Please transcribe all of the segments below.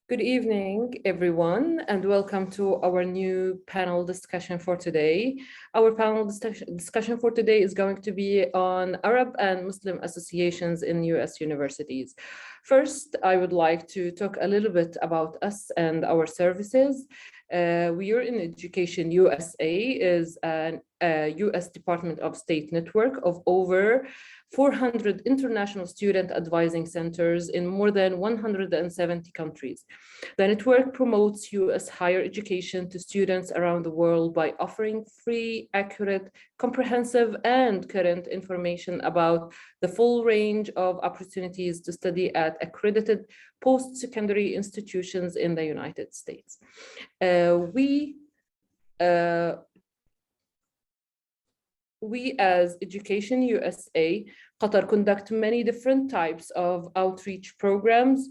Good evening, everyone, and welcome to our new panel discussion for today. Our panel discussion for today is going to be on Arab and Muslim associations in US universities. First, I would like to talk a little bit about us and our services. We are in Education USA is an US Department of State network of over 400 international student advising centers in more than 170 countries. The network promotes US higher education to students around the world by offering free, accurate, comprehensive, and current information about the full range of opportunities to study at accredited post-secondary institutions in the United States. We as Education USA, Qatar conduct many different types of outreach programs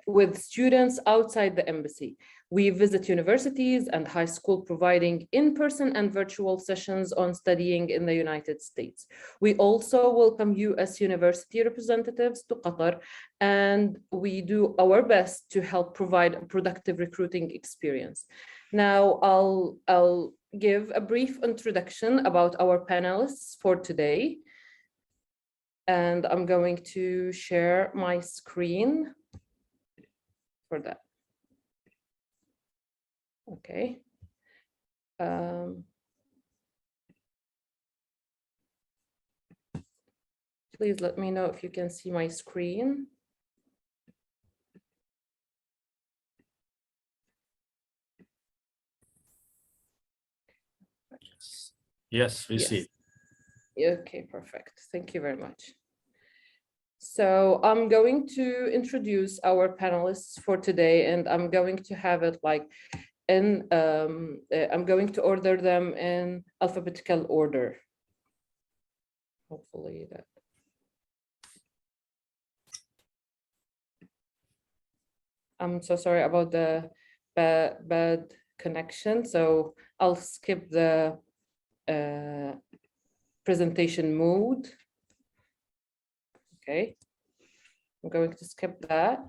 with students outside the embassy. We visit universities and high school providing in-person and virtual sessions on studying in the United States. We also welcome US university representatives to Qatar, and we do our best to help provide a productive recruiting experience. Now, I'll give a brief introduction about our panelists for today. And I'm going to share my screen for that. Okay. Please let me know if you can see my screen. Yes, we see. Okay, perfect. Thank you very much. So I'm going to introduce our panelists for today, and I'm going to have it like in, I'm going to order them in alphabetical order. Hopefully that. I'm so sorry about the bad connection. So I'll skip the presentation mode. Okay, I'm going to skip that.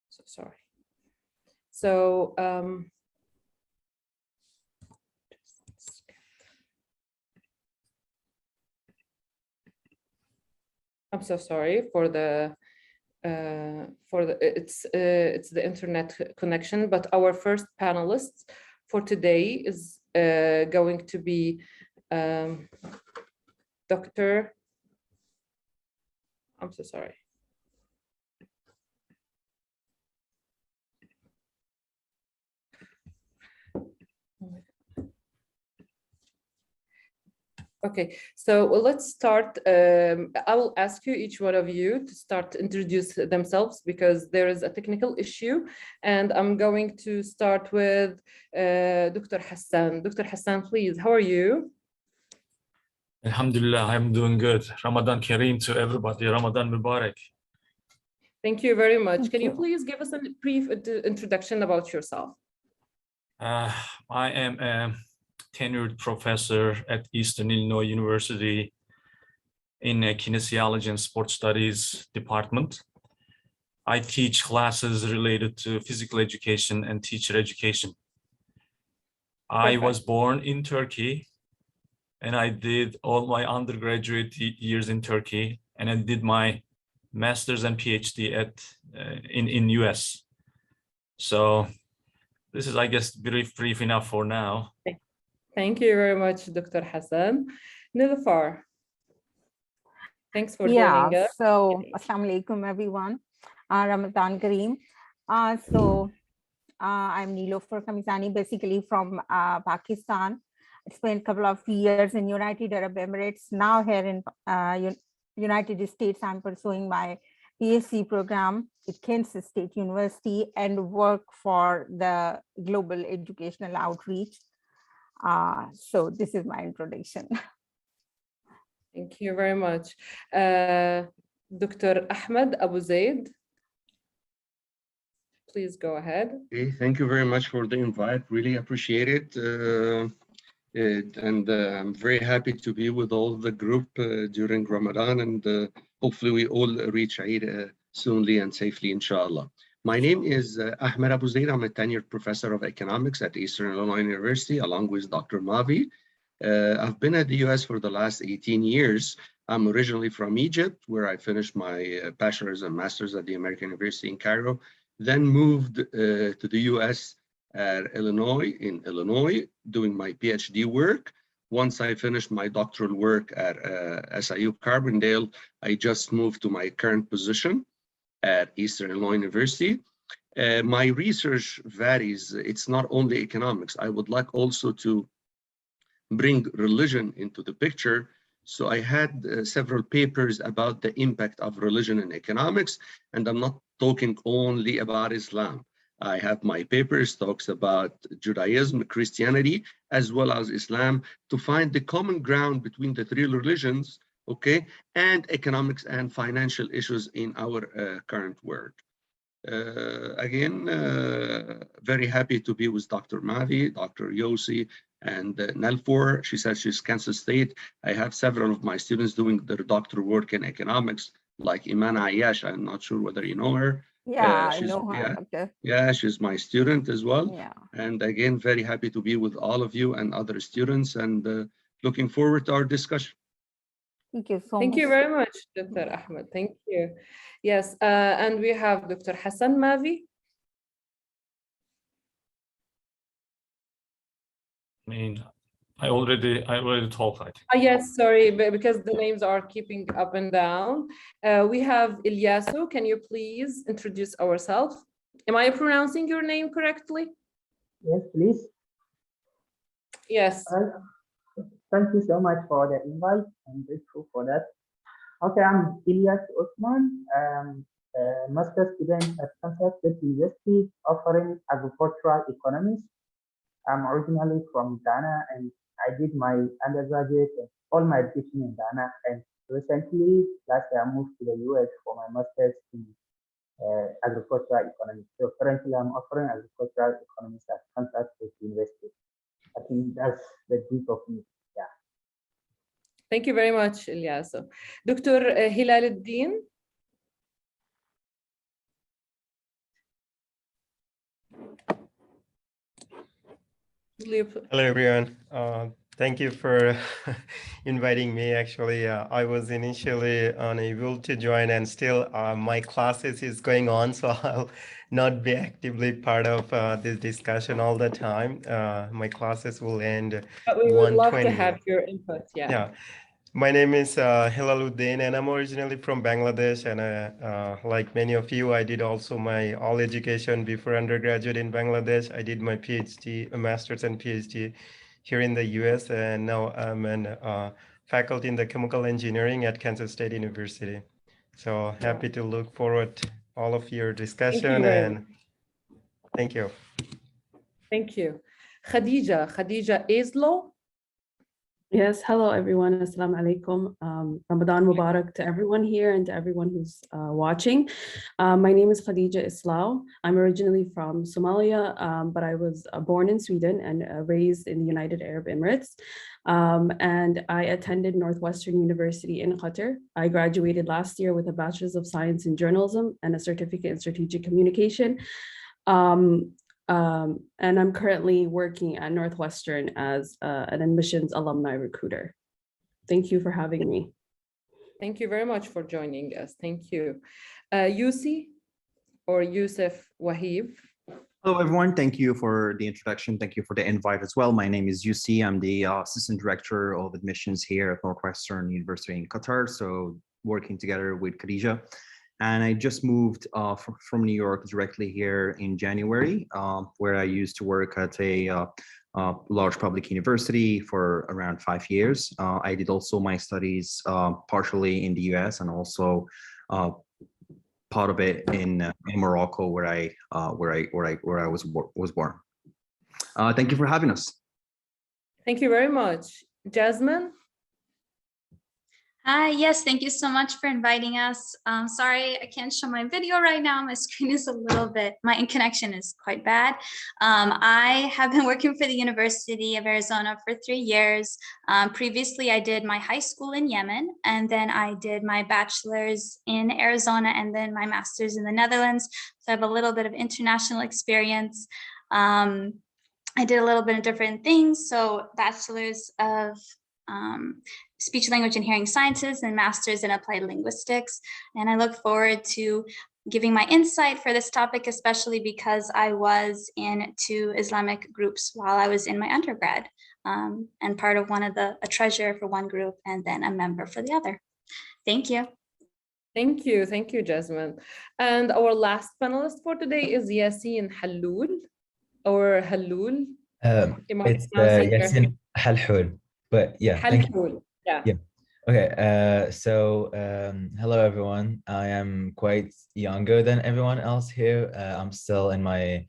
So sorry. So I'm so sorry for the it's the internet connection, but our first panelist for today is going to be Dr. I'm so sorry. Okay, so let's start. I will ask you, each one of you, to start to introduce themselves because there is a technical issue. And I'm going to start with Dr. Hassan. Dr. Hassan, please, how are you? Alhamdulillah, I'm doing good. Ramadan Kareem to everybody. Ramadan Mubarak. Thank you very much. Can you please give us a brief introduction about yourself? I am a tenured professor at Eastern Illinois University in a kinesiology and sports studies department. I teach classes related to physical education and teacher education. I was born in Turkey, and I did all my undergraduate years in Turkey, and I did my master's and PhD in US. So this is, I guess, brief enough for now. Thank you very much, Dr. Hassan. Nilufar, thanks for joining us. So Assalamu alaikum, everyone. Ramadan Kareem. I'm Nilufar Kamizani, basically from Pakistan. I spent a couple of years in United Arab Emirates. Now here in United States, I'm pursuing my PhD program at Kansas State University and work for the Global Educational Outreach. So this is my introduction. Thank you very much. Dr. Ahmed Abu Zaid. Please go ahead. Okay, thank you very much for the invite. Really appreciate it. I'm very happy to be with all the group during Ramadan, and hopefully we all reach Eid soonly and safely, inshallah. My name is Ahmed Abu Zaid. I'm a tenured professor of economics at Eastern Illinois University, along with Dr. Mavi. I've been at the US for the last 18 years. I'm originally from Egypt, where I finished my bachelor's and master's at the American University in Cairo, then moved to the US at Illinois, doing my PhD work. Once I finished my doctoral work at SIU Carbondale, I just moved to my current position at Eastern Illinois University. My research varies. It's not only economics. I would like also to bring religion into the picture. So I had several papers about the impact of religion in economics, and I'm not talking only about Islam. I have my papers talks about Judaism, Christianity, as well as Islam, to find the common ground between the three religions, okay, and economics and financial issues in our current world. Again, very happy to be with Dr. Mavi, Dr. Yossi, and Nelfor. She said she's Kansas State. I have several of my students doing their doctoral work in economics, like Iman Ayash. I'm not sure whether you know her. Yeah, I know her. Okay. Yeah, she's my student as well. Yeah. And again, very happy to be with all of you and other students, and looking forward to our discussion. Thank you so much. Thank you very much, Dr. Ahmed. Thank you. Yes, and we have Dr. Hassan Mavi. I mean, I already talked, I think. Yes, sorry, because the names are keeping up and down. We have Ilyasu. Can you please introduce ourselves? Am I pronouncing your name correctly? Yes, please. Yes. Thank you so much for the invite. I'm grateful for that. Okay, I'm Ilyas Osman. A master's student at Kansas State University offering agricultural economics. I'm originally from Ghana, and I did my undergraduate and all my education in Ghana. And recently, last year, I moved to the US for my master's in agricultural economics. So currently, I'm offering agricultural economics at Kansas State University. I think that's the brief of me. Yeah. Thank you very much, Ilyasu. Dr. Hilaluddin. Hello, everyone. Thank you for inviting me. Actually, I was initially unable to join, and still my classes is going on, so I'll not be actively part of this discussion all the time. My classes will end. But we would love to have your input. Yeah. My name is Hilaluddin, and I'm originally from Bangladesh. And like many of you, I did also my all education before undergraduate in Bangladesh. I did my PhD, a master's and PhD here in the US, and now I'm an faculty in the chemical engineering at Kansas State University. So happy to look forward to all of your discussion, and thank you. Thank you. Khadija Islo. Yes, hello everyone. Assalamu alaikum. Ramadan Mubarak to everyone here and to everyone who's watching. My name is Khadija Islau. I'm originally from Somalia, but I was born in Sweden and raised in the United Arab Emirates. And I attended Northwestern University in Qatar. I graduated last year with a Bachelor's of Science in Journalism and a certificate in Strategic Communication. And I'm currently working at Northwestern as an admissions alumni recruiter. Thank you for having me. Thank you very much for joining us. Thank you. Yussi or Yusuf Wahib. Hello, everyone. Thank you for the introduction. Thank you for the invite as well. My name is Yussi. I'm the Assistant Director of Admissions here at Northwestern University in Qatar. So working together with Khadija. And I just moved from New York directly here in January, where I used to work at a large public university for around 5 years. I did also my studies partially in the US and also part of it in Morocco, where I was born. Thank you for having us. Thank you very much. Jasmine. Hi, yes, thank you so much for inviting us. Sorry, I can't show my video right now. My screen is a little bit, my connection is quite bad. I have been working for the University of Arizona for 3 years. Previously, I did my high school in Yemen, and then I did my bachelor's in Arizona, and then my master's in the Netherlands. So I have a little bit of international experience. I did a little bit of different things. So bachelor's of speech, language, and hearing sciences and master's in applied linguistics. And I look forward to giving my insight for this topic, especially because I was in 2 Islamic groups while I was in my undergrad, and part of a treasurer for one group and then a member for the other. Thank you. Thank you, Jasmine. And our last panelist for today is Yasin Halloul, or Halloul. Am I It's pronouncing your Yasin Halhoul, but yeah, thank you. Halloul? Yeah. Yeah. Okay. So hello everyone. I am quite younger than everyone else here. I'm still in my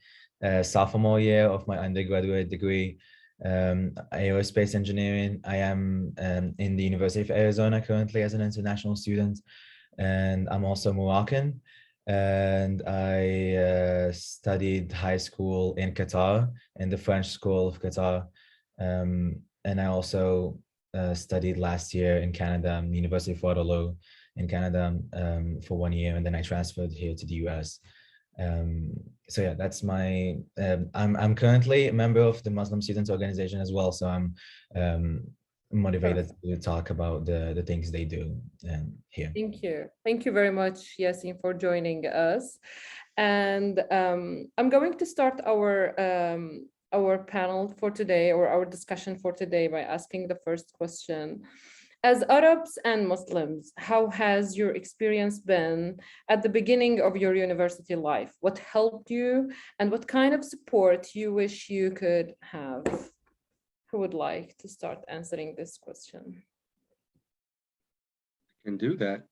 sophomore year of my undergraduate degree, aerospace engineering. I am in the University of Arizona currently as an international student, and I'm also Moroccan. And I studied high school in Qatar, in the French School of Qatar. And I also studied last year in Canada, University of Waterloo in Canada for 1 year, and then I transferred here to the US. So yeah, that's my, I'm currently a member of the Muslim Students Organization as well. So I'm motivated to talk about the things they do here. Thank you very much, Yasin, for joining us. And I'm going to start our panel for today, or our discussion for today, by asking the first question. As Arabs and Muslims, how has your experience been at the beginning of your university life? What helped you, and what kind of support you wish you could have? Who would like to start answering this question? I can do that.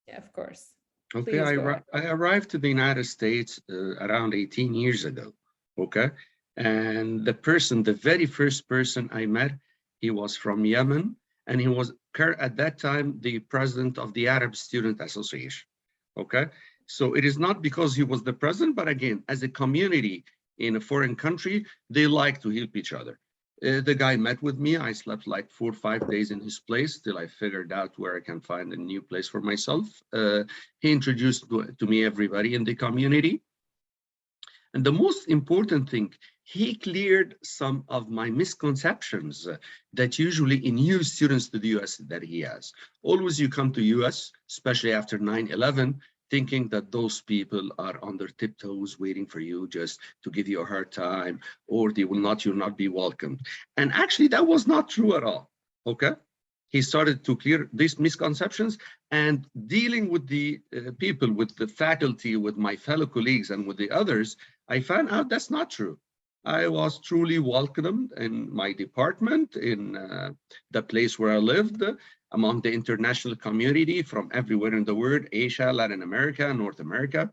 Yeah, of course. Okay, I arrived to the United States around 18 years ago, okay? And the very first person I met, he was from Yemen, and he was at that time the president of the Arab Student Association, okay? So it is not because he was the president, but again, as a community in a foreign country, they like to help each other. The guy met with me. I slept like 4 or 5 days in his place till I figured out where I can find a new place for myself. He introduced to me everybody in the community. And the most important thing, he cleared some of my misconceptions that usually in new students to the US that he has. Always you come to US, especially after 9/11, thinking that those people are on their tiptoes waiting for you just to give you a hard time, or you'll not be welcomed. And actually that was not true at all, okay? He started to clear these misconceptions, and dealing with the people, with the faculty, with my fellow colleagues, and with the others, I found out that's not true. I was truly welcomed in my department, in the place where I lived, among the international community from everywhere in the world, Asia, Latin America, North America.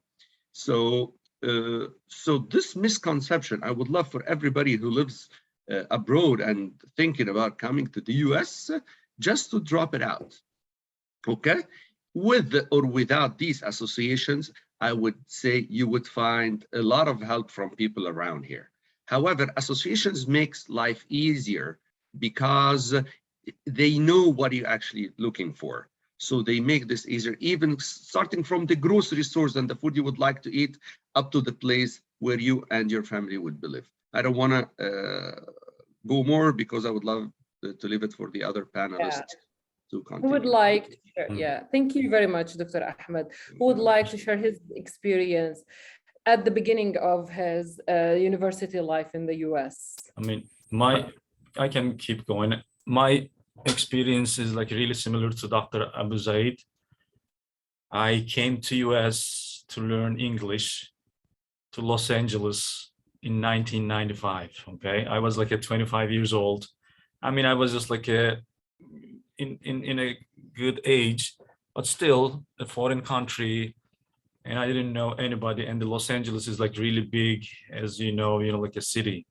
So this misconception, I would love for everybody who lives abroad and thinking about coming to the US, just to drop it out, okay? With or without these associations, I would say you would find a lot of help from people around here. However, associations makes life easier because they know what you're actually looking for. So they make this easier, even starting from the grocery stores and the food you would like to eat up to the place where you and your family would live. I don't want to go more because I would love to leave it for the other panelists to continue. Who would like to share? Yeah, thank you very much, Dr. Ahmed. Who would like to share his experience at the beginning of his university life in the US? I mean, I can keep going. My experience is like really similar to Dr. Abu Zaid. I came to US to learn English to Los Angeles in 1995, okay? I was like 25 years old. I mean, I was just like in a good age, but still a foreign country, and I didn't know anybody. And the Los Angeles is like really big, as you know, like a city.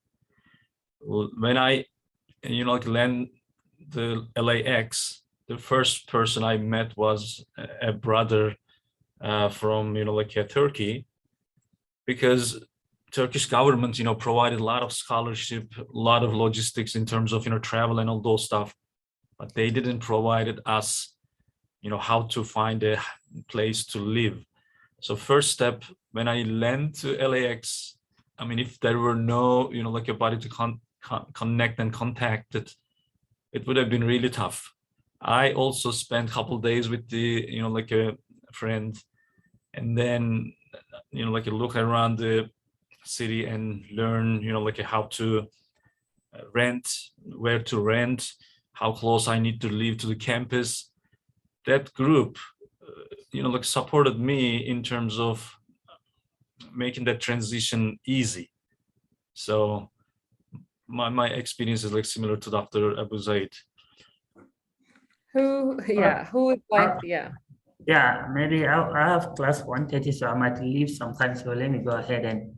When I, like land the LAX, the first person I met was a brother from, Turkey, because Turkish government, provided a lot of scholarship, a lot of logistics in terms of, travel and all those stuff, but they didn't provide us, how to find a place to live. So first step, when I land to LAX, I mean, if there were no, a body to connect and contact it would have been really tough. I also spent a couple of days with the, a friend, and then, look around the city and learn, how to rent, where to rent, how close I need to live to the campus. That group, supported me in terms of making that transition easy. So my experience is similar to Dr. Abu Zaid. Who would like, Yeah, maybe I have class 1:30, so I might leave sometime. So let me go ahead and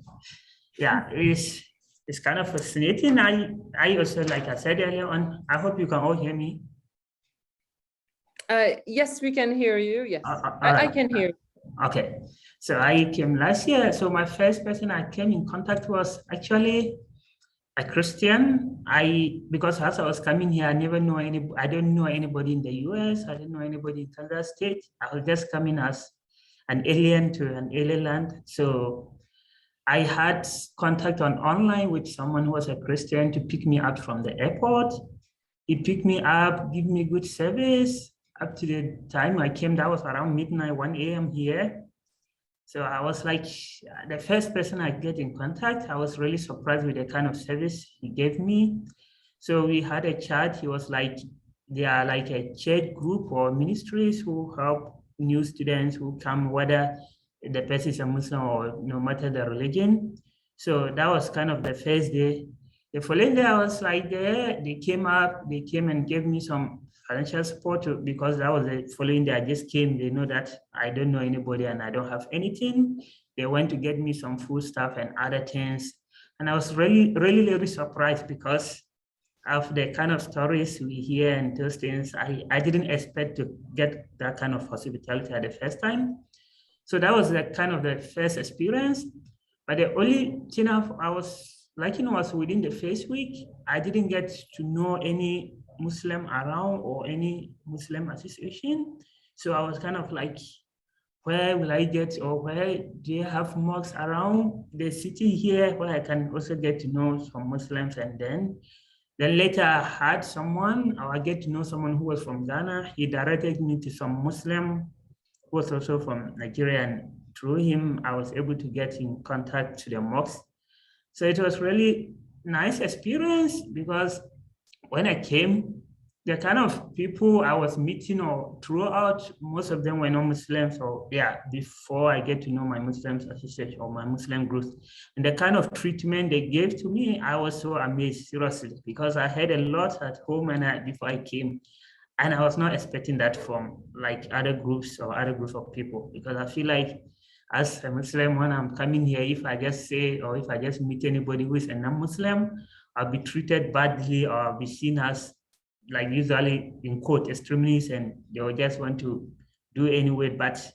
it's kind of fascinating. I also, like I said earlier on, I hope you can all hear me. Yes, we can hear you. Yes, I can hear you. Okay, so I came last year. So my first person I came in contact was actually a Christian. Because as I was coming here, I don't know anybody in the US. I didn't know anybody in Kansas State. I was just coming as an alien to an alien land. So I had contact online with someone who was a Christian to pick me up from the airport. He picked me up, give me good service. Up to the time I came, that was around midnight, 1 a.m. here. So I was like, the first person I get in contact, I was really surprised with the kind of service he gave me. So we had a chat. He was like, they are like a church group or ministries who help new students who come, whether the person is a Muslim or no matter the religion. So that was kind of the first day. The following day, I was like there, they came and gave me some financial support because that was the following day. I just came, they know that I don't know anybody and I don't have anything. They went to get me some food stuff and other things. And I was really, really, really surprised because of the kind of stories we hear and those things. I didn't expect to get that kind of hospitality at the first time. So that was the kind of the first experience. But the only thing I was liking was within the first week, I didn't get to know any Muslim around or any Muslim association. So I was kind of like, where will I get, or where do you have mosques around the city here where I can also get to know some Muslims? And then later I had someone, or I get to know someone who was from Ghana. He directed me to some Muslim who was also from Nigeria, and through him, I was able to get in contact to the mosque. So it was really nice experience because when I came, the kind of people I was meeting or throughout, most of them were not Muslims. So before I get to know my Muslims association or my Muslim groups, and the kind of treatment they gave to me, I was so amazed, seriously, because I had a lot at home before I came. And I was not expecting that from like other groups or other groups of people, because I feel like as a Muslim, when I'm coming here, if I just say, or if I just meet anybody who is a non-Muslim, I'll be treated badly, or I'll be seen as, like, usually in quote, extremists, and they will just want to do anyway. But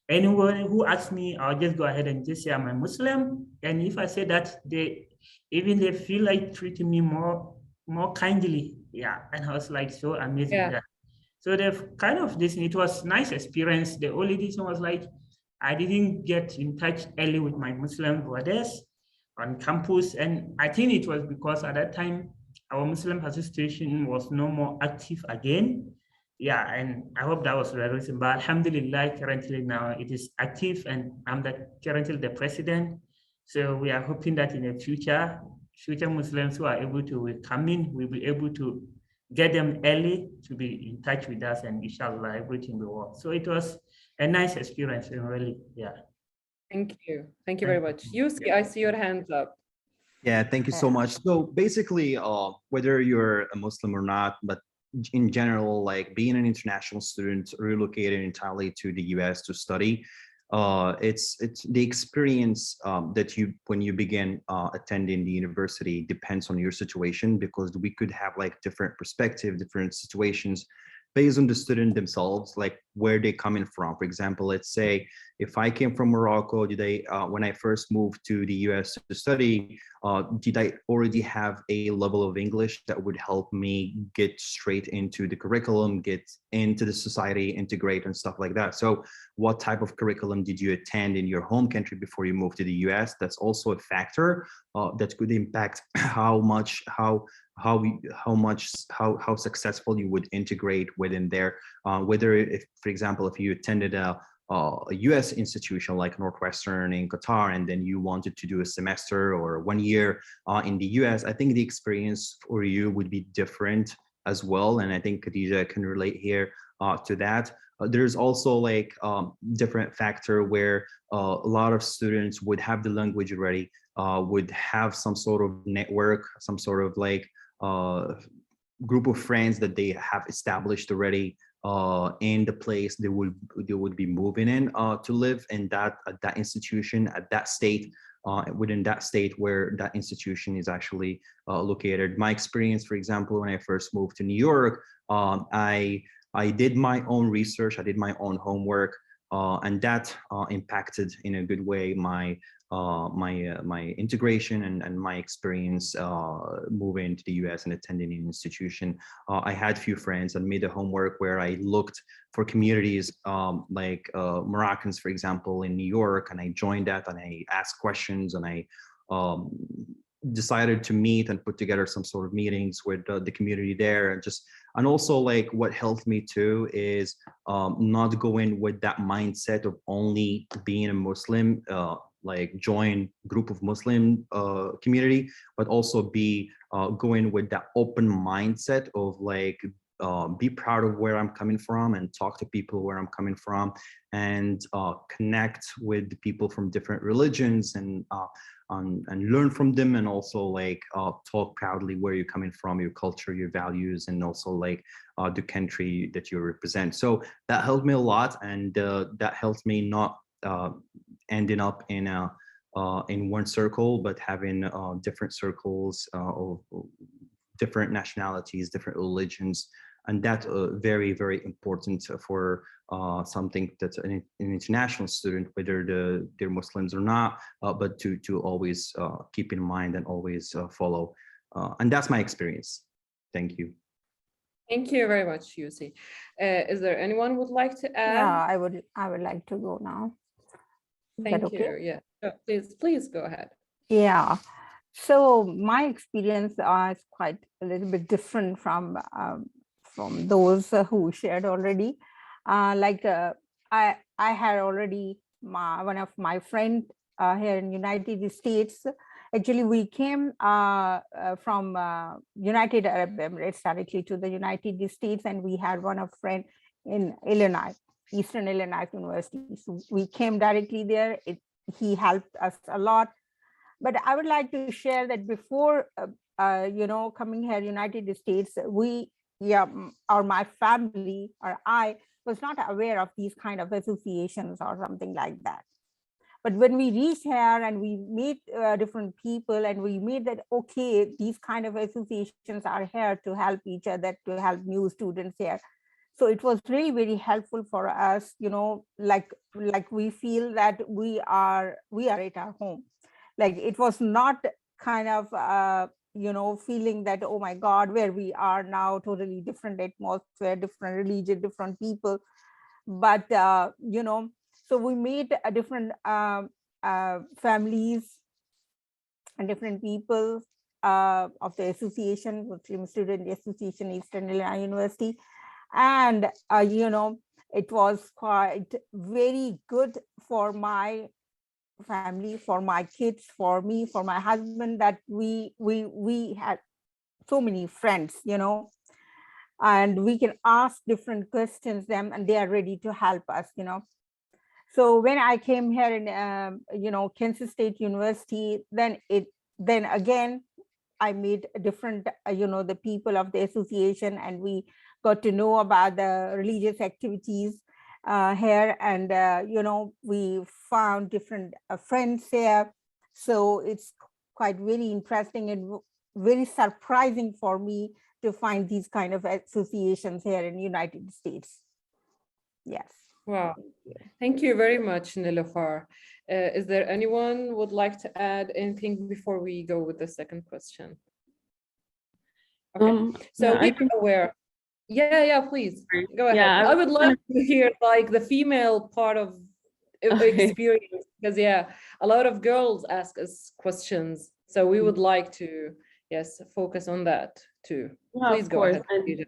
anyone who asks me, I'll just go ahead and just say I'm a Muslim. And if I say that, they feel like treating me more kindly. Yeah. And I was like so amazing. Yeah. So the kind of this, it was nice experience. The only reason was like, I didn't get in touch early with my Muslim brothers on campus. And I think it was because at that time, our Muslim association was no more active again. Yeah, and I hope that was the reason. But alhamdulillah, currently now it is active, and I'm currently the president. So we are hoping that in the future Muslims who are able to come in, we'll be able to get them early to be in touch with us, and inshallah, everything will work. So it was a nice experience, really. Yeah. Thank you. Thank you very much. Yusi, I see your hands up. Yeah, thank you so much. So basically, whether you're a Muslim or not, but in general, like being an international student relocated entirely to the US to study, it's the experience that when you begin attending the university depends on your situation, because we could have like different perspective, different situations, based on the student themselves, like where they're coming from. For example, let's say if I came from Morocco, when I first moved to the US to study, did I already have a level of English that would help me get straight into the curriculum, get into the society, integrate and stuff like that? So what type of curriculum did you attend in your home country before you moved to the US? That's also a factor that could impact how successful you would integrate within there. Whether if, for example, if you attended a US institution like Northwestern in Qatar, and then you wanted to do a semester or 1 year in the US, I think the experience for you would be different as well. And I think Khadija can relate here to that. There's also like different factor where a lot of students would have the language already, would have some sort of network, some sort of like group of friends that they have established already in the place they would be moving in to live in at that institution, at that state, within that state where that institution is actually located. My experience, for example, when I first moved to New York, I did my own research, I did my own homework, and that impacted in a good way my integration and my experience moving to the US and attending an institution. I had few friends and made the homework where I looked for communities like Moroccans, for example, in New York, and I joined that and I asked questions and I decided to meet and put together some sort of meetings with the community there. And also like what helped me too is not going with that mindset of only being a Muslim, like join group of Muslim community, but also be going with that open mindset of like be proud of where I'm coming from and talk to people where I'm coming from, and connect with the people from different religions and learn from them, and also like talk proudly where you're coming from, your culture, your values, and also like the country that you represent. So that helped me a lot, and that helped me not ending up in one circle, but having different circles of different nationalities, different religions, and that's very, very important for something that's an international student, whether they're Muslims or not, but to always keep in mind and always follow. And that's my experience. Thank you. Thank you very much, Yusi. Is there anyone would like to add? Yeah, I would like to go now. Thank you. Yeah, please go ahead. Yeah. So my experience is quite a little bit different from those who shared already. I had already one of my friend here in United States. Actually, we came from United Arab Emirates directly to the United States, and we had one of friend in Illinois, Eastern Illinois University. So we came directly there. He helped us a lot. But I would like to share that before, coming here, United States, my family or I was not aware of these kind of associations or something like that. But when we reached here and we meet different people, and we made that, okay, these kind of associations are here to help each other, to help new students here. So it was really very helpful for us, like we feel that we are at our home. Like it was not kind of, feeling that, oh my God, where we are now, totally different atmosphere, different religion, different people. But, so we meet a different families and different people of the association, Muslim Student Association, Eastern Illinois University. And, it was quite very good for my family, for my kids, for me, for my husband, that we had so many friends, and we can ask different questions them, and they are ready to help us, So when I came here in, Kansas State University, then again, I met different, the people of the association, and we got to know about the religious activities here, and we found different friends here. So it's quite very interesting and very surprising for me to find these kind of associations here in United States. Yes. Wow. Thank you very much, Niloufar. Is there anyone would like to add anything before we go with the second question? Okay, so yeah, we I can- are aware. Yeah, please go ahead. Yeah, I would love to hear like the female part of Okay. experience, because yeah, a lot of girls ask us questions, so we would like to, yes, focus on that too. Yeah, Please of go course. ahead. And, Khadija.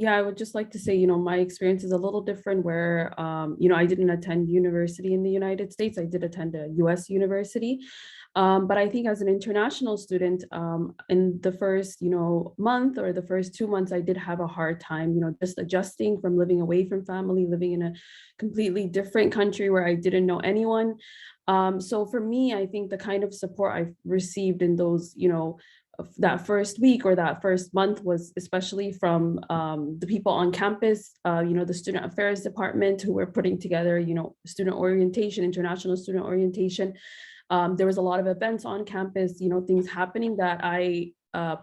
yeah, I would just like to say, my experience is a little different where, I didn't attend university in the United States. I did attend a US university. But I think as an international student, in the first, month or the first 2 months, I did have a hard time, just adjusting from living away from family, living in a completely different country where I didn't know anyone. So for me, I think the kind of support I've received in those, that first week or that first month was especially from the people on campus, the student affairs department who were putting together, student orientation, international student orientation. There was a lot of events on campus, things happening that I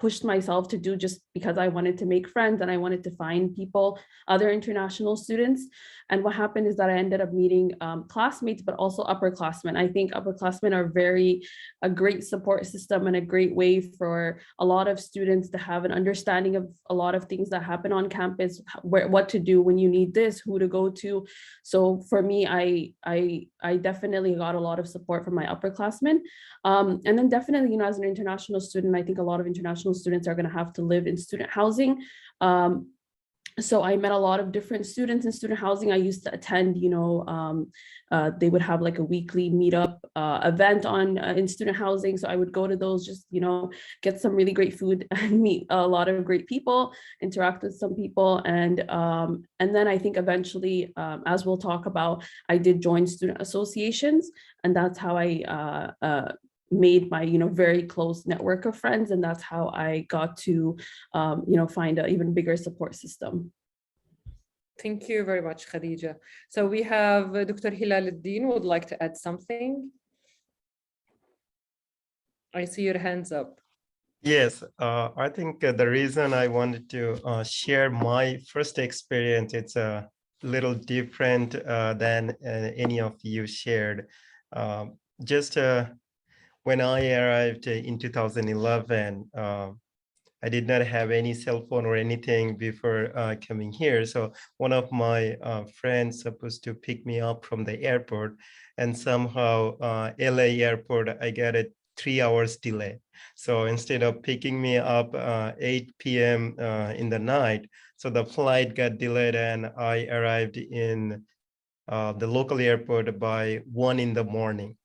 pushed myself to do just because I wanted to make friends and I wanted to find people, other international students. And what happened is that I ended up meeting classmates, but also upperclassmen. I think upperclassmen are a great support system and a great way for a lot of students to have an understanding of a lot of things that happen on campus, what to do when you need this, who to go to. So for me, I definitely got a lot of support from my upperclassmen. And then definitely, as an international student, I think a lot of international students are going to have to live in student housing. So I met a lot of different students in student housing. I used to attend, they would have like a weekly meetup event in student housing. So I would go to those, just, get some really great food and meet a lot of great people, interact with some people. And then I think eventually, as we'll talk about, I did join student associations, and that's how I made my very close network of friends, and that's how I got to find an even bigger support system. Thank you very much, Khadija. So we have Dr. Hilal Eddin would like to add something. I see your hands up. Yes, I think the reason I wanted to share my first experience, it's a little different than any of you shared. Just when I arrived in 2011, I did not have any cell phone or anything before coming here. So one of my friends supposed to pick me up from the airport, and somehow LA airport, I got a 3 hours delay. So instead of picking me up 8 p.m. In the night, so the flight got delayed and I arrived in the local airport by 1 in the morning.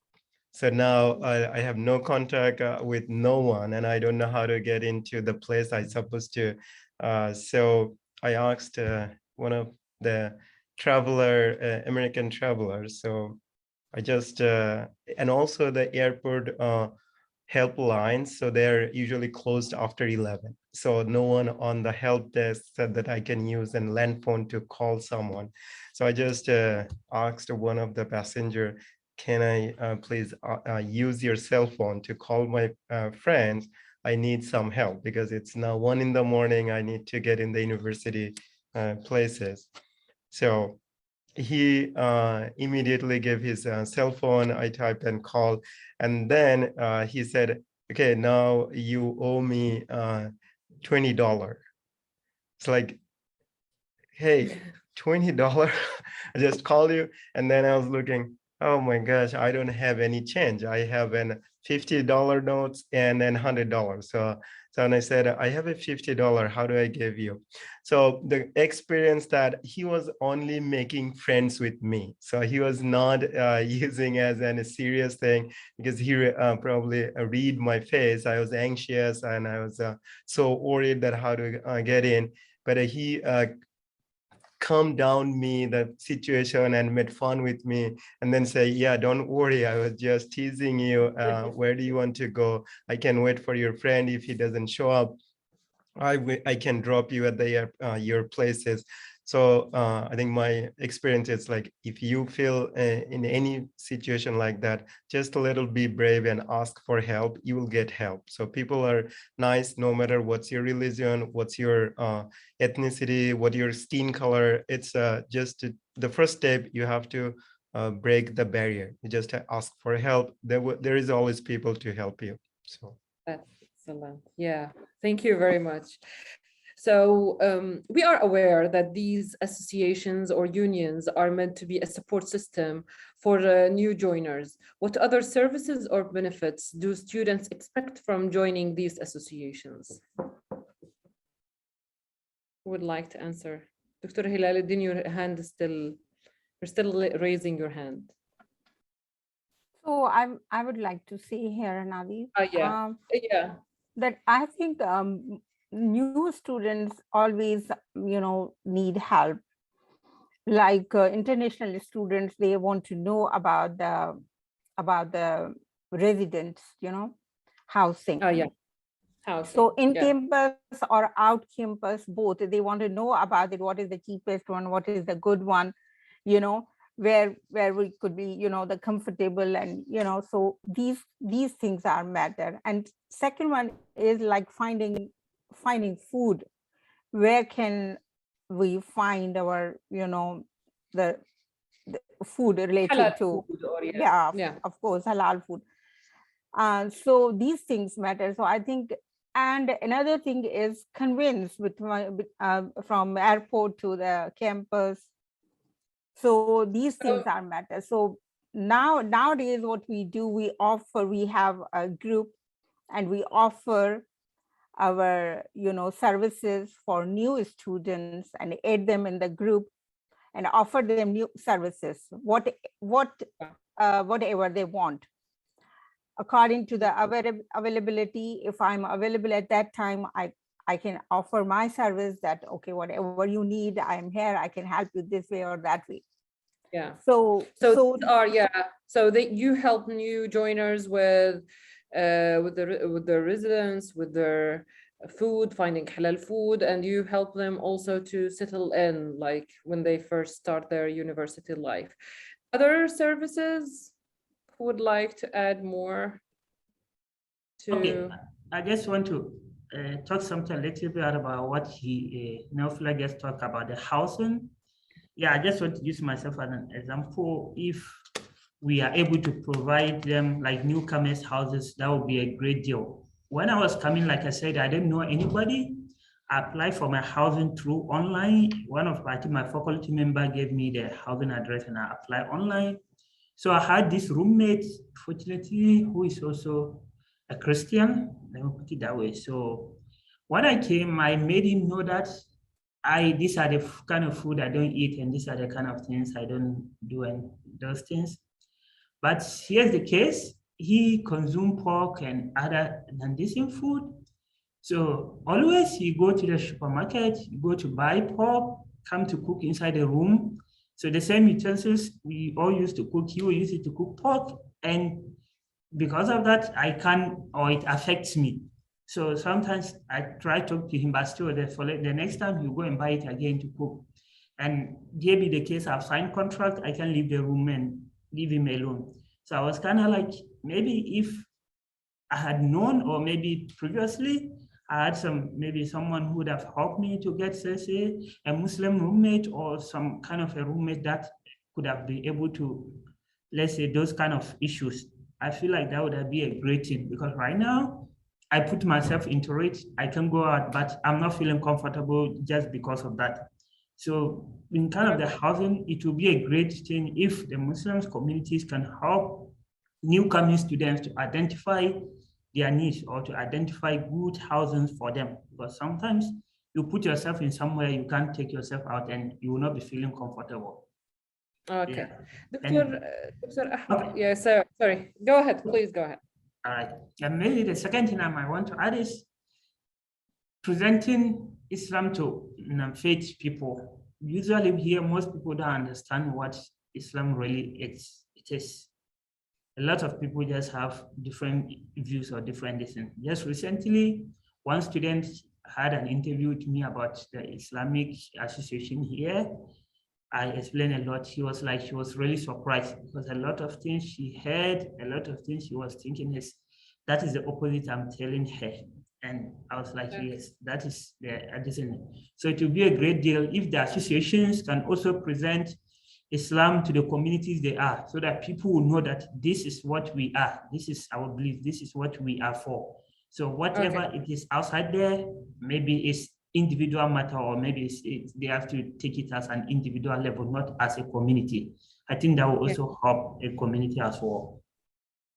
So now I have no contact with no one, and I don't know how to get into the place I'm supposed to. So I asked one of the American travelers. So I just, and also the airport helplines, so they're usually closed after 11. So no one on the help desk said that I can use a land phone to call someone. So I just asked one of the passenger, can I please use your cell phone to call my friends? I need some help because it's now 1 in the morning. I need to get in the university places. So he immediately gave his cell phone. I typed and called, and then he said, okay, now you owe me $20. It's like, hey, $20? I just called you. And then I was looking, oh my gosh, I don't have any change. I have an $50 notes and then $100. So and I said, I have a $50. How do I give you? So the experience that he was only making friends with me. So he was not using as a serious thing, because he probably read my face. I was anxious and I was so worried that how to get in. But he calm down me the situation and made fun with me, and then say, yeah, don't worry, I was just teasing you. Where do you want to go? I can wait for your friend. If he doesn't show up, I can drop you at the your places. So I think my experience is like, if you feel in any situation like that, just a little be brave and ask for help, you will get help. So people are nice, no matter what's your religion, what's your ethnicity, what your skin color. It's just the first step. You have to break the barrier. You just ask for help. There is always people to help you. So That's excellent. Yeah, thank you very much. So we are aware that these associations or unions are meant to be a support system for new joiners. What other services or benefits do students expect from joining these associations? Who would like to answer? Dr. Hilaluddin, your hand is still, you're still raising your hand. So I would like to say here, Navi, Yeah. that I think new students always, need help. Like international students, they want to know about the residents, housing. Yeah. Housing. So in campus or out campus, both, they want to know about it. What is the cheapest one? What is the good one? Where we could be, the comfortable, and so these things are matter. And second one is like finding food. Where can we find our, the food related halal to food or, of course, halal food. So these things matter. So I think, and another thing is convince from airport to the campus. So these things are matter. So nowadays, what we do, we have a group, and we offer our services for new students and add them in the group and offer them new services, whatever they want, according to the availability. If I'm available at that time, I can offer my service, that okay, whatever you need, I'm here, I can help you this way or that way. Yeah. So you help new joiners with the residents, with their food, finding halal food, and you help them also to settle in, like when they first start their university life. Other services, who would like to add more to? Okay, I just want to talk something a little bit about what Naufla just talked about, the housing. Yeah, I just want to use myself as an example. If we are able to provide them like newcomers houses, that would be a great deal. When I was coming, like I said, I didn't know anybody. I applied for my housing through online. I think my faculty member gave me the housing address, and I applied online. So I had this roommate, fortunately, who is also a Christian, let me put it that way. So when I came, I made him know that these are the kind of food I don't eat, and these are the kind of things I don't do, and those things. But here's the case: he consumed pork and other non-decent food. So always you go to the supermarket, you go to buy pork, come to cook inside the room. So the same utensils we all used to cook, he will use it to cook pork. And because of that, it affects me. So sometimes I try to talk to him, but still the next time you go and buy it again to cook. And maybe the case I've signed contract, I can leave the room and leave him alone. So I was kind of like, maybe if I had known, or maybe previously, I had someone who would have helped me to get, say, a Muslim roommate, or some kind of a roommate that could have been able to, let's say, those kind of issues. I feel like that would be a great thing, because right now I put myself into it. I can go out, but I'm not feeling comfortable just because of that. So in kind of the housing, it will be a great thing if the Muslim communities can help newcoming students to identify their needs, or to identify good housing for them. Because sometimes you put yourself in somewhere, you can't take yourself out, and you will not be feeling comfortable. Okay. Yeah. Dr. Ahmed, yeah, sorry. Go ahead, please go ahead. All right. And maybe the second thing I might want to add is presenting Islam to faith people. Usually here, most people don't understand what Islam really is. It is. A lot of people just have different views or different things. Just recently, one student had an interview with me about the Islamic Association here, I explained a lot. She was really surprised because a lot of things she heard, a lot of things she was thinking that is the opposite I'm telling her. And I was like, yes, that is the addition. So it will be a great deal if the associations can also present Islam to the communities they are, so that people will know that this is what we are, this is our belief, this is what we are for. So whatever it is outside there, maybe it's individual matter, or maybe they have to take it as an individual level, not as a community. I think that will also help a community as well.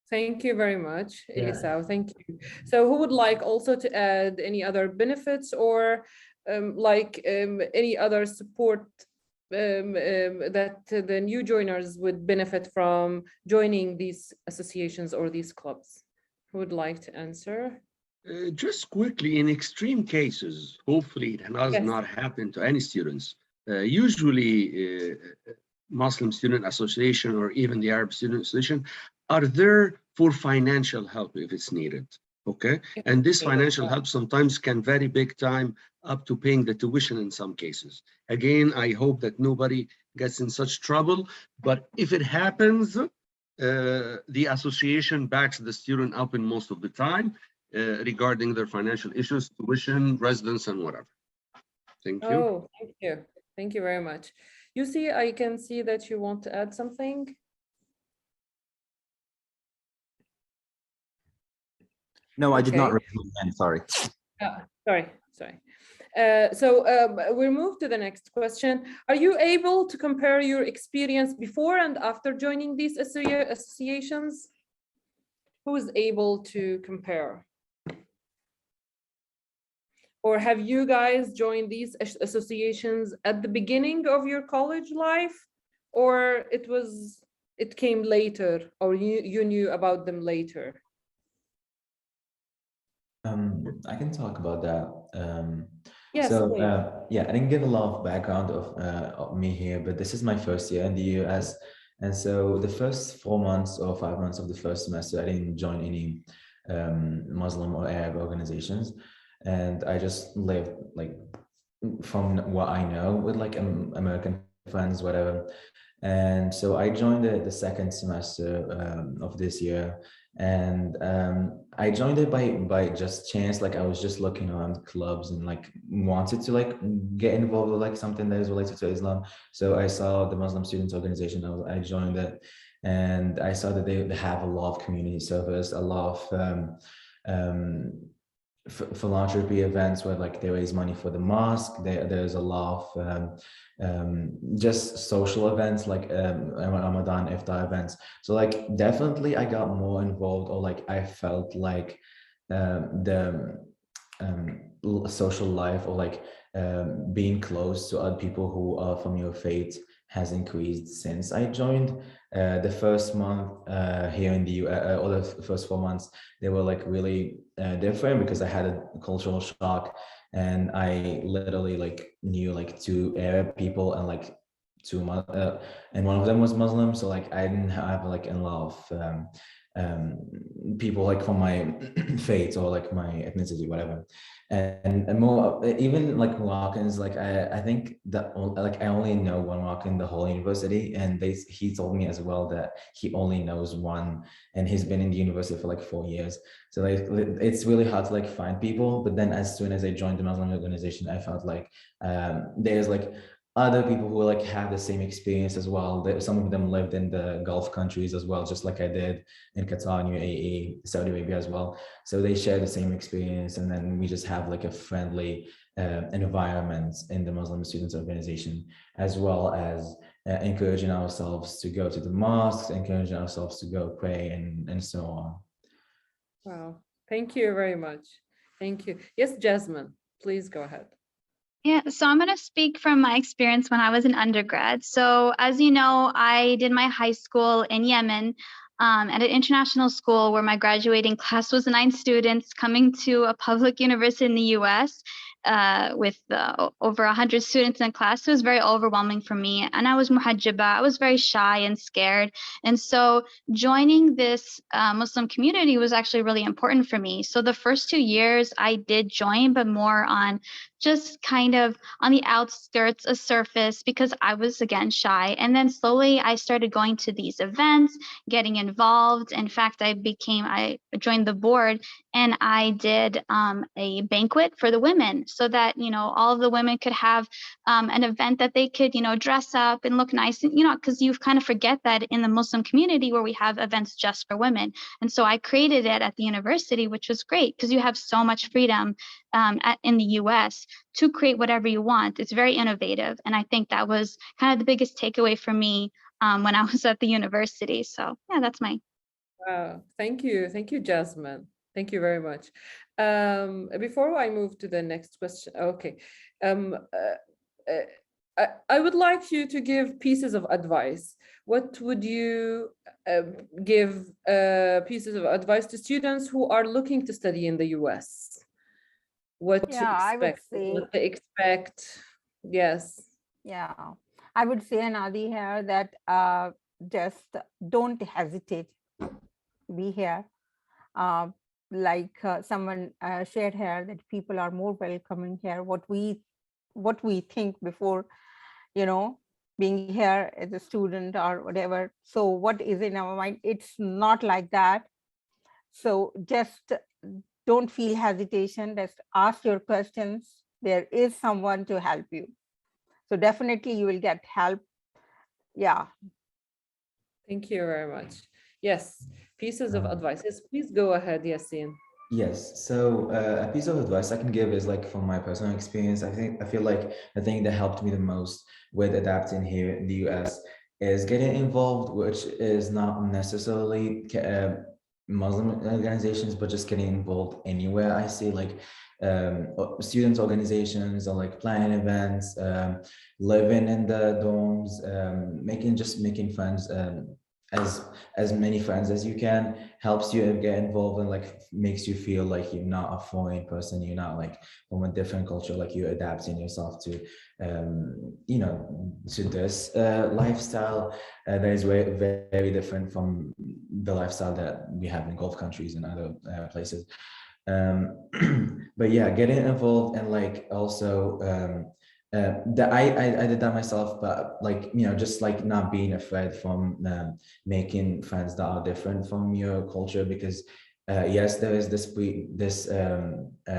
Thank you very much, Elisau. Thank you. So who would like also to add any other benefits or any other support that the new joiners would benefit from joining these associations or these clubs? Who would like to answer? Just quickly, in extreme cases, hopefully it does not happen to any students. Usually, Muslim Student Association or even the Arab Student Association are there for financial help if it's needed, okay? And this financial help sometimes can vary big time, up to paying the tuition in some cases. Again, I hope that nobody gets in such trouble, but if it happens, the association backs the student up in most of the time regarding their financial issues, tuition, residence, and whatever. Thank you. Oh, thank you. Thank you very much. Yusi, I can see that you want to add something. No, I did not raise my hand, sorry. Sorry. So we'll move to the next question. Are you able to compare your experience before and after joining these associations? Who is able to compare? Or have you guys joined these associations at the beginning of your college life, or it came later, or you knew about them later? I can talk about that. Yes, so please. I didn't give a lot of background of me here, but this is my first year in the US, and so the first 4 months or 5 months of the first semester, I didn't join any Muslim or Arab organizations, and I just lived like from what I know with like American friends, whatever. And so I joined the second semester of this year, and I joined it by just chance. Like I was just looking around clubs and like wanted to like get involved with like something that is related to Islam. So I saw the Muslim Students Organization. I joined it, and I saw that they have a lot of community service, a lot of philanthropy events where like they raise money for the mosque. There's a lot of just social events like Ramadan iftar events. So like definitely I got more involved, or like I felt like the social life, or like being close to other people who are from your faith has increased since I joined. The first month here in the US, or the first 4 months, they were like really different because I had a cultural shock, and I literally like knew like 2 Arab people and like 2 and one of them was Muslim. So like I didn't have like a lot of people like from my faith or like my ethnicity, whatever. And more even like Moroccans, like I think that like I only know one Moroccan the whole university, and he told me as well that he only knows one, and he's been in the university for like 4 years. So like it's really hard to like find people. But then as soon as I joined the Muslim organization, I felt like there's like other people who like have the same experience as well. Some of them lived in the Gulf countries as well, just like I did in Qatar, UAE, Saudi Arabia as well. So they share the same experience, and then we just have like a friendly environment in the Muslim Students Organization, as well as encouraging ourselves to go to the mosques, encouraging ourselves to go pray, and so on. Wow, thank you very much. Thank you. Yes, Jasmine, please go ahead. Yeah, so I'm going to speak from my experience when I was an undergrad. So as you know, I did my high school in Yemen at an international school where my graduating class was 9 students coming to a public university in the US. over 100 students in class. It was very overwhelming for me. And I was muhajjaba. I was very shy and scared. And so joining this Muslim community was actually really important for me. So the first 2 years I did join, but more on just kind of on the outskirts, a surface, because I was, again, shy. And then slowly I started going to these events, getting involved. In fact, I joined the board, and I did a banquet for the women so that, all of the women could have an event that they could, dress up and look nice, because you kind of forget that in the Muslim community where we have events just for women. And so I created it at the university, which was great because you have so much freedom in the US to create whatever you want. It's very innovative. And I think that was kind of the biggest takeaway for me when I was at the university. So yeah, that's my. Wow, thank you. Thank you, Jasmine. Thank you very much. Before I move to the next question, okay. I would like you to give pieces of advice. What would you give pieces of advice to students who are looking to study in the US? What to expect? I would say, what to expect? Yes. Yeah, I would say, Nadi, here that just don't hesitate to be here. Like someone shared here, that people are more welcoming here. What we think before, being here as a student or whatever. So what is in our mind? It's not like that. So just don't feel hesitation. Just ask your questions. There is someone to help you. So definitely you will get help. Yeah. Thank you very much. Yes, pieces of advice. Yes, please go ahead, Yasin. Yes, so a piece of advice I can give is like from my personal experience. I feel like the thing that helped me the most with adapting here in the US is getting involved, which is not necessarily Muslim organizations, but just getting involved anywhere. I see like students organizations or like planning events, living in the dorms, making friends, as many friends as you can, helps you get involved and like makes you feel like you're not a foreign person, you're not like from a different culture, like you're adapting yourself to to this lifestyle that is very, very different from the lifestyle that we have in Gulf countries and other places. But yeah, getting involved and like also I did that myself, but like, just like not being afraid from making friends that are different from your culture, because yes, there is this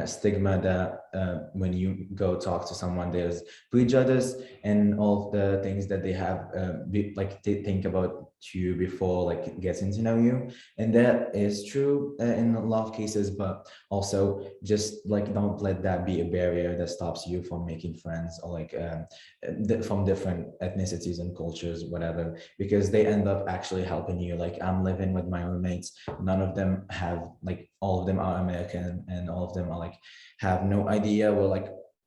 stigma that when you go talk to someone, there's prejudice and all of the things that they have they think about you before like getting to know you, and that is true in a lot of cases, but also just like don't let that be a barrier that stops you from making friends or like from different ethnicities and cultures, whatever, because they end up actually helping you. Like I'm living with my roommates, none of them have like, all of them are American and all of them are like have no idea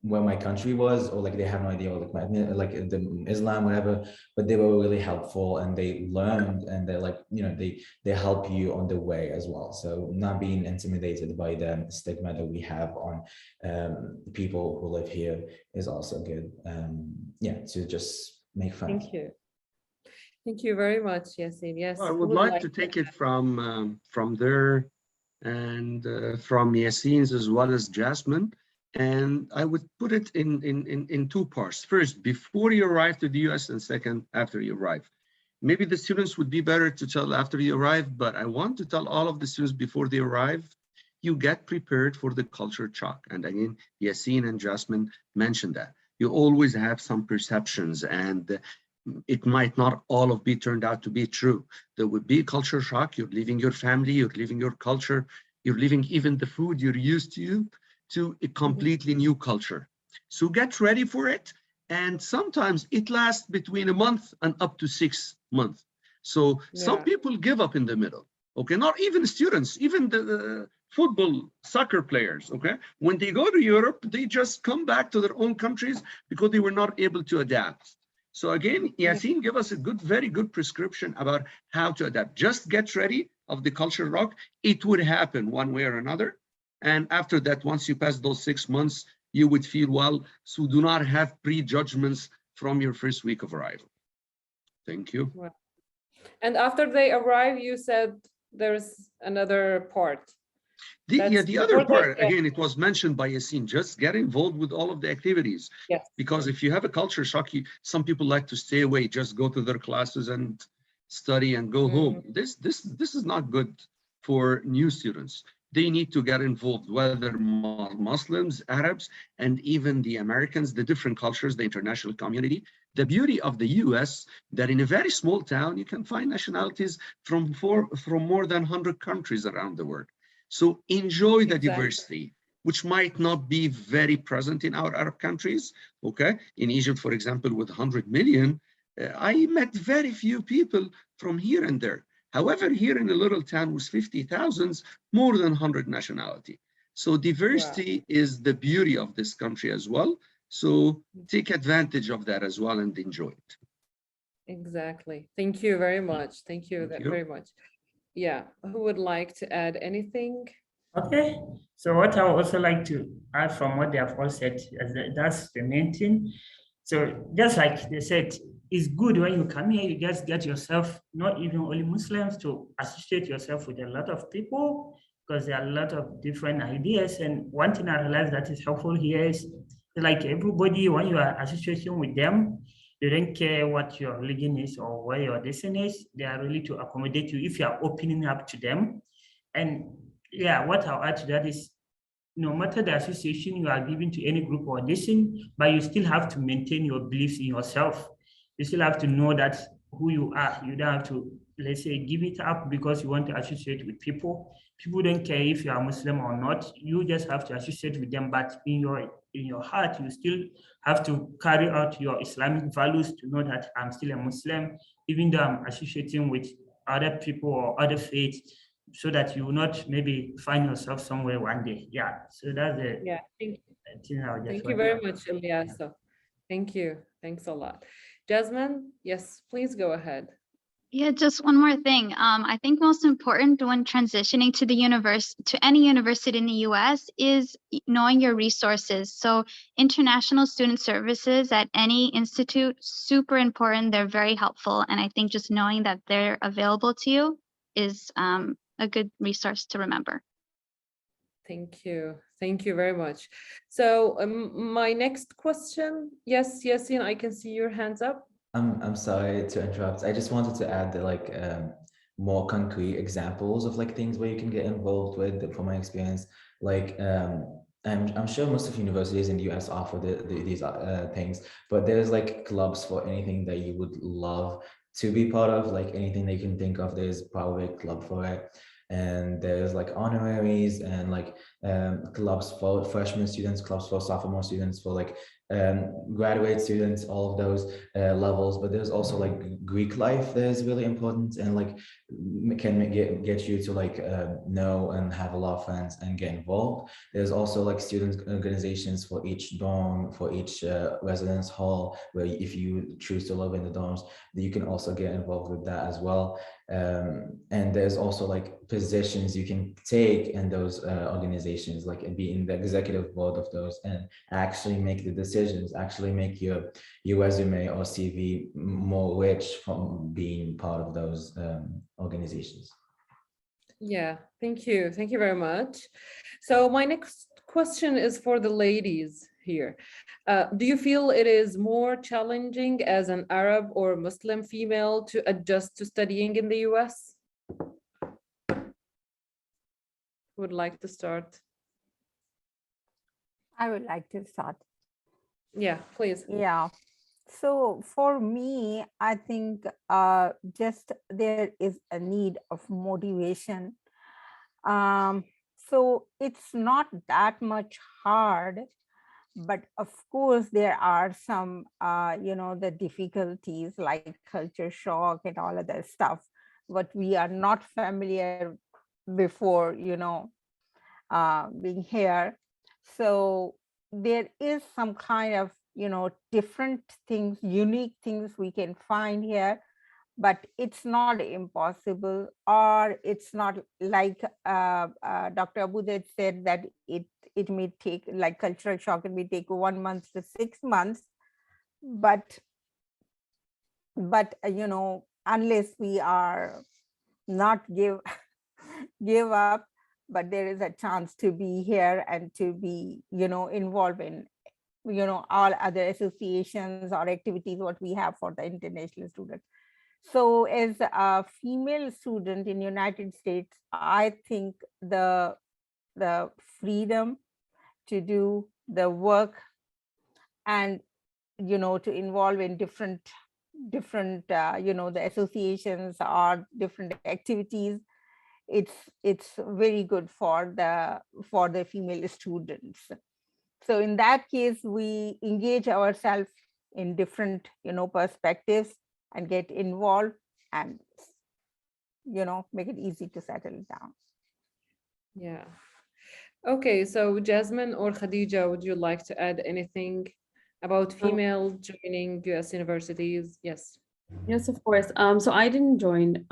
where my country was, or like they have no idea like the Islam, whatever, but they were really helpful and they learned, and they're like, they help you on the way as well. So not being intimidated by the stigma that we have on people who live here is also good. To just make friends. Thank you very much, Yasin. Yes, I would like to take it from there and from Yasin's as well as Jasmine. And I would put it in two parts. First, before you arrive to the US, and second, after you arrive. Maybe the students would be better to tell after you arrive, but I want to tell all of the students before they arrive, you get prepared for the culture shock. And again, Yasin and Jasmine mentioned that. You always have some perceptions, and it might not all of be turned out to be true. There would be culture shock. You're leaving your family, you're leaving your culture, you're leaving even the food you're used to a completely new culture. So get ready for it. And sometimes it lasts between a month and up to 6 months. So some people give up in the middle. Okay, not even students, even the football, soccer players, okay? When they go to Europe, they just come back to their own countries because they were not able to adapt. So again, Yasin gave us a very good prescription about how to adapt. Just get ready of the culture shock. It would happen one way or another. And after that, once you pass those 6 months, you would feel well. So do not have prejudgments from your first week of arrival. Thank you. Wow. And after they arrive, you said there's another part. The other part, again, it was mentioned by Yassine, just get involved with all of the activities. Yes. Because if you have a culture shock, some people like to stay away, just go to their classes and study and go home. This is not good for new students. They need to get involved, whether Muslims, Arabs, and even the Americans, the different cultures, the international community. The beauty of the US, that in a very small town, you can find nationalities from more than 100 countries around the world. So enjoy the diversity, which might not be very present in our Arab countries, okay? In Egypt, for example, with 100 million, I met very few people from here and there. However, here in a little town with 50,000, more than 100 nationality. So diversity is the beauty of this country as well. So take advantage of that as well and enjoy it. Exactly. Thank you very much. Thank you very much. Yeah, who would like to add anything? Okay, so what I would also like to add from what they have all said, that's the main thing. So just like they said, it's good when you come here, you just get yourself, not even only Muslims, to associate yourself with a lot of people, because there are a lot of different ideas. And one thing I realized that is helpful here is like everybody, when you are associating with them, they don't care what your religion is or where your destiny is. They are ready to accommodate you if you are opening up to them. And yeah, what I'll add to that is, no matter the association you are giving to any group or nation, but you still have to maintain your beliefs in yourself. You still have to know that who you are. You don't have to, let's say, give it up because you want to associate with people. People don't care if you are Muslim or not. You just have to associate with them. But in your heart, you still have to carry out your Islamic values to know that I'm still a Muslim, even though I'm associating with other people or other faiths, so that you will not maybe find yourself somewhere one day. Yeah, so that's it. Yeah, thank you very much, Ilyasa. Thank you. Thanks a lot. Jasmine, yes, please go ahead. Yeah, just one more thing. I think most important when transitioning to any university in the US is knowing your resources. So international student services at any institute, super important. They're very helpful. And I think just knowing that they're available to you is a good resource to remember. Thank you. Thank you very much. So my next question, yes, Yassine, I can see your hands up. I'm sorry to interrupt. I just wanted to add that more concrete examples of things where you can get involved with, from my experience. I'm sure most of universities in the US offer these things, but there's clubs for anything that you would love to be part of, anything that you can think of. There's probably a club for it. And there's honoraries and clubs for freshman students, clubs for sophomore students, for graduate students, all of those levels. But there's also Greek life that is really important and can get you to know and have a lot of friends and get involved. There's also student organizations for each dorm, for each residence hall, where if you choose to live in the dorms, you can also get involved with that as well. And there's also positions you can take in those organizations, be in the executive board of those and actually make the decisions, actually make your resume or CV more rich from being part of those organizations. Yeah, thank you. Thank you very much. So my next question is for the ladies here. Do you feel it is more challenging as an Arab or Muslim female to adjust to studying in the US? Would like to start? I would like to start. Yeah, please. Yeah. So for me, I think just there is a need of motivation. So it's not that much hard, but of course there are some, the difficulties like culture shock and all of that stuff, what we are not familiar before, being here. So there is some kind of, different things, unique things we can find here, but it's not impossible, or it's not like Dr. Abu Zaid said that it may take, like cultural shock, it may take 1 month to 6 months, but you know, unless we are not give up, but there is a chance to be here and to be, you know, involved in, you know, all other associations or activities what we have for the international students. So as a female student in United States, I think the freedom to do the work and, you know, to involve in different you know, the associations or different activities, it's very good for the female students. So in that case, we engage ourselves in different, you know, perspectives and get involved and, you know, make it easy to settle down. Yeah. Okay, so Jasmine or Khadija, would you like to add anything about female joining US universities? Yes. Yes, of course. So I didn't join,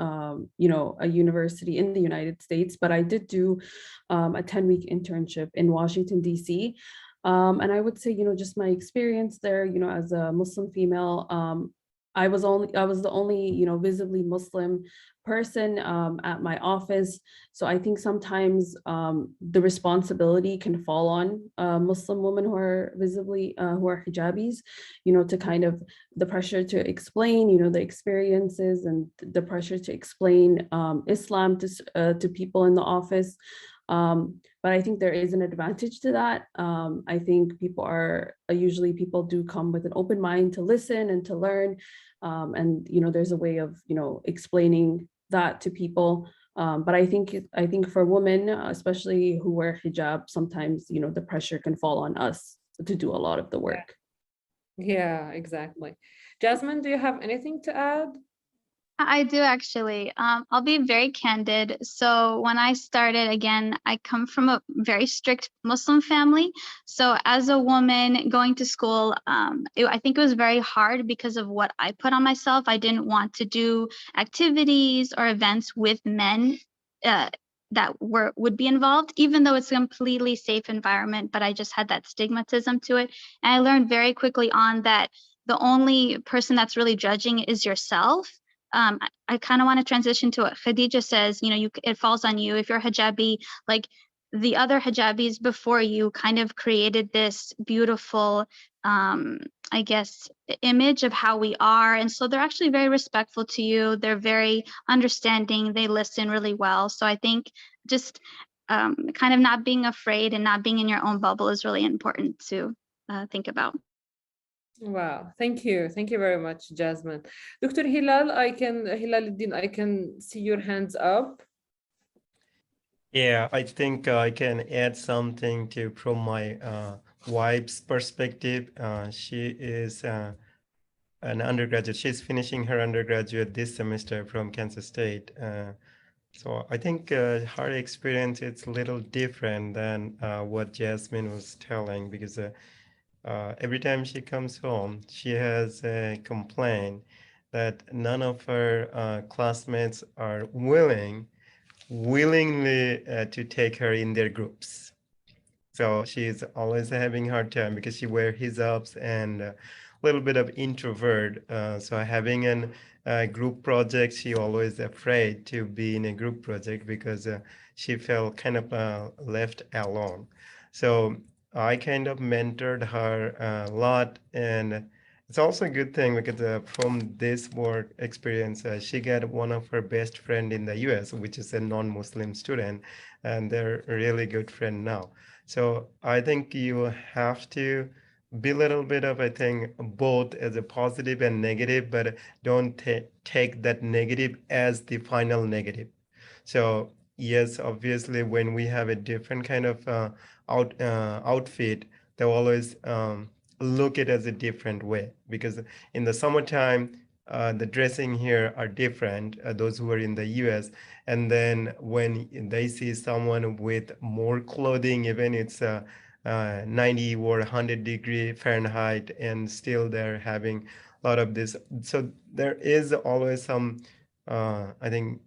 you know, a university in the United States, but I did do a 10-week internship in Washington, D.C. And I would say, you know, just my experience there, you know, as a Muslim female, I was the only, you know, visibly Muslim person at my office. So I think sometimes the responsibility can fall on Muslim women who are visibly, who are hijabis, you know, to kind of the pressure to explain, you know, the experiences and the pressure to explain Islam to people in the office. But I think there is an advantage to that. I think people do come with an open mind to listen and to learn. And, you know, there's a way of, you know, explaining that to people. But I think for women, especially who wear hijab, sometimes, you know, the pressure can fall on us to do a lot of the work. Yeah, exactly. Jasmine, do you have anything to add? I do actually. I'll be very candid. So when I started, again, I come from a very strict Muslim family. So as a woman going to school, I think it was very hard because of what I put on myself. I didn't want to do activities or events with men that would be involved, even though it's a completely safe environment, but I just had that stigmatism to it. And I learned very quickly on that the only person that's really judging is yourself. I kind of want to transition to what Khadija says, you know, it falls on you. If you're hijabi, like the other hijabis before you kind of created this beautiful, I guess, image of how we are. And so they're actually very respectful to you. They're very understanding. They listen really well. So I think just kind of not being afraid and not being in your own bubble is really important to think about. Wow, thank you. Thank you very much, Jasmine. Dr. Hilaluddin, I can see your hands up. Yeah, I think I can add something from my wife's perspective. She is an undergraduate. She's finishing her undergraduate this semester from Kansas State. So I think her experience is a little different than what Jasmine was telling, because every time she comes home, she has a complaint that none of her classmates are willingly to take her in their groups. So she's always having a hard time because she wears hijabs and a little bit of introvert. So having a group project, she always afraid to be in a group project because she felt kind of left alone. So I kind of mentored her a lot, and it's also a good thing because from this work experience, she got one of her best friend in the US, which is a non-Muslim student, and they're a really good friend now. So I think you have to be a little bit of, I think, both as a positive and negative, but don't take that negative as the final negative. So yes, obviously, when we have a different kind of outfit, they always look it as a different way, because in the summertime, the dressing here are different, those who are in the US. And then when they see someone with more clothing, even it's 90 or 100 degree Fahrenheit, and still they're having a lot of this. So there is always some, I think,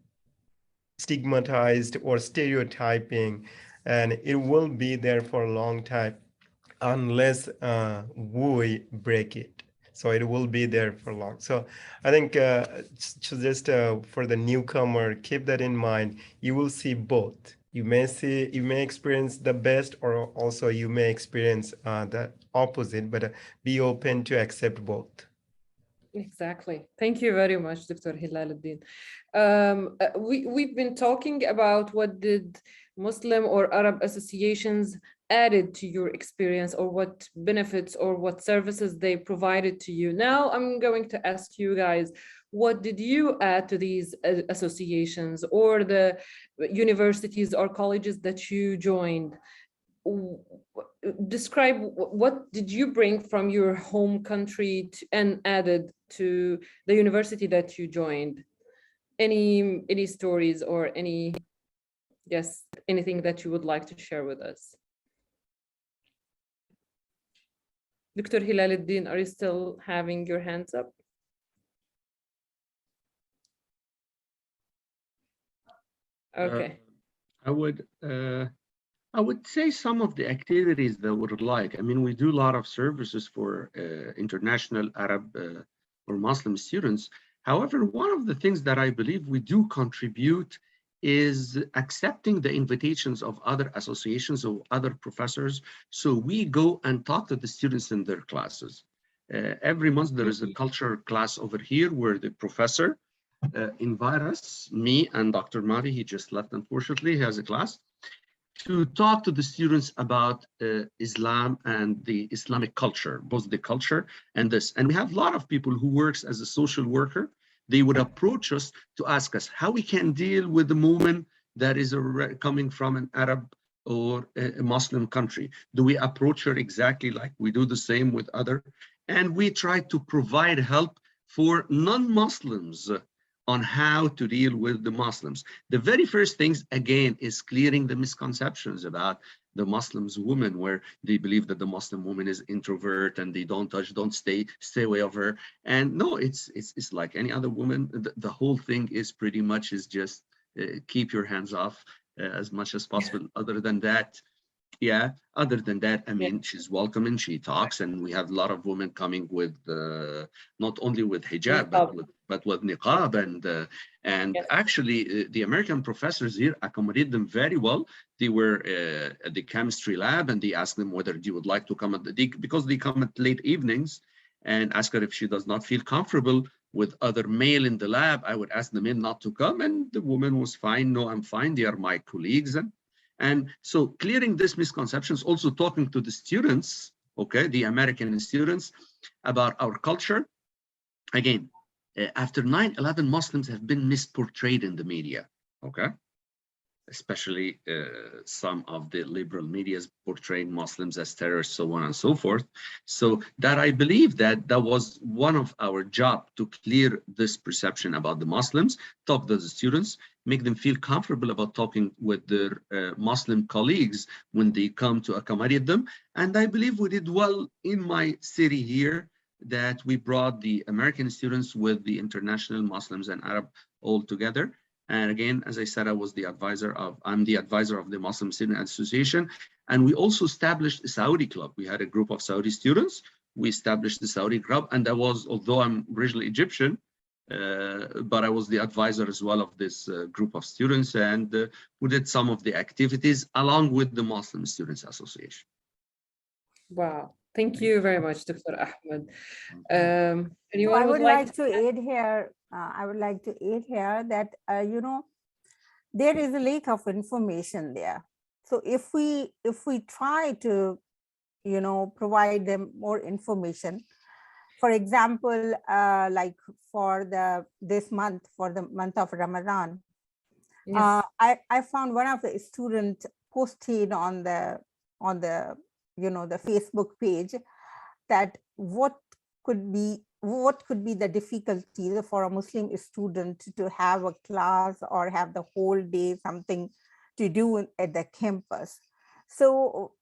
stigmatized or stereotyping and it will be there for a long time unless we break it. So it will be there for long. So I think just for the newcomer, keep that in mind. You will see both. You may experience the best, or also you may experience the opposite, but be open to accept both. Exactly. Thank you very much, Dr. Hilaluddin. We've been talking about what did Muslim or Arab associations added to your experience, or what benefits or what services they provided to you. Now I'm going to ask you guys, what did you add to these associations or the universities or colleges that you joined? Describe what did you bring from your home country and added to the university that you joined? Any stories or anything that you would like to share with us? Dr. Hilaluddin, are you still having your hands up? Okay. I would say some of the activities that would like. I mean, we do a lot of services for international Arab or Muslim students. However, one of the things that I believe we do contribute is accepting the invitations of other associations or other professors. So we go and talk to the students in their classes. Every month there is a culture class over here where the professor invite us, me and Dr. Mari, he just left unfortunately, he has a class, to talk to the students about Islam and the Islamic culture, both the culture and this. And we have a lot of people who works as a social worker. They would approach us to ask us how we can deal with the movement that is coming from an Arab or a Muslim country. Do we approach her exactly like we do the same with other? And we try to provide help for non-Muslims on how to deal with the Muslims. The very first things, again, is clearing the misconceptions about the Muslims woman, where they believe that the Muslim woman is introvert and they don't touch, don't stay away of her. And no, it's like any other woman. The whole thing is pretty much is just keep your hands off as much as possible. Other than that, I mean, she's welcome and she talks, and we have a lot of women coming with not only with hijab, but with niqab, and actually the American professors here accommodate them very well. They were at the chemistry lab, and they asked them whether they would like to come at because they come at late evenings, and ask her if she does not feel comfortable with other male in the lab. I would ask the men not to come, and the woman was fine. No, I'm fine. They are my colleagues. And so clearing these misconceptions, also talking to the students, okay, the American students, about our culture. Again, after 9/11, Muslims have been misportrayed in the media, okay? Especially some of the liberal medias portraying Muslims as terrorists, so on and so forth. So that I believe that was one of our job, to clear this perception about the Muslims, talk to the students, make them feel comfortable about talking with their Muslim colleagues when they come to accommodate them. And I believe we did well in my city here, that we brought the American students with the international Muslims and Arab all together. And again, as I said, I'm the advisor of the Muslim Student Association. And we also established a Saudi club. We had a group of Saudi students. We established the Saudi club. And that was, although I'm originally Egyptian, but I was the advisor as well of this group of students. And we did some of the activities along with the Muslim Students Association. Wow. Thank you very much, Dr. Ahmed. I would like to add here. I would like to add here that there is a lack of information there. So if we try to provide them more information, for example, like for this month, for the month of Ramadan, yes. I found one of the students posted on the the Facebook page that what could be the difficulty for a Muslim student to have a class or have the whole day something to do at the campus. So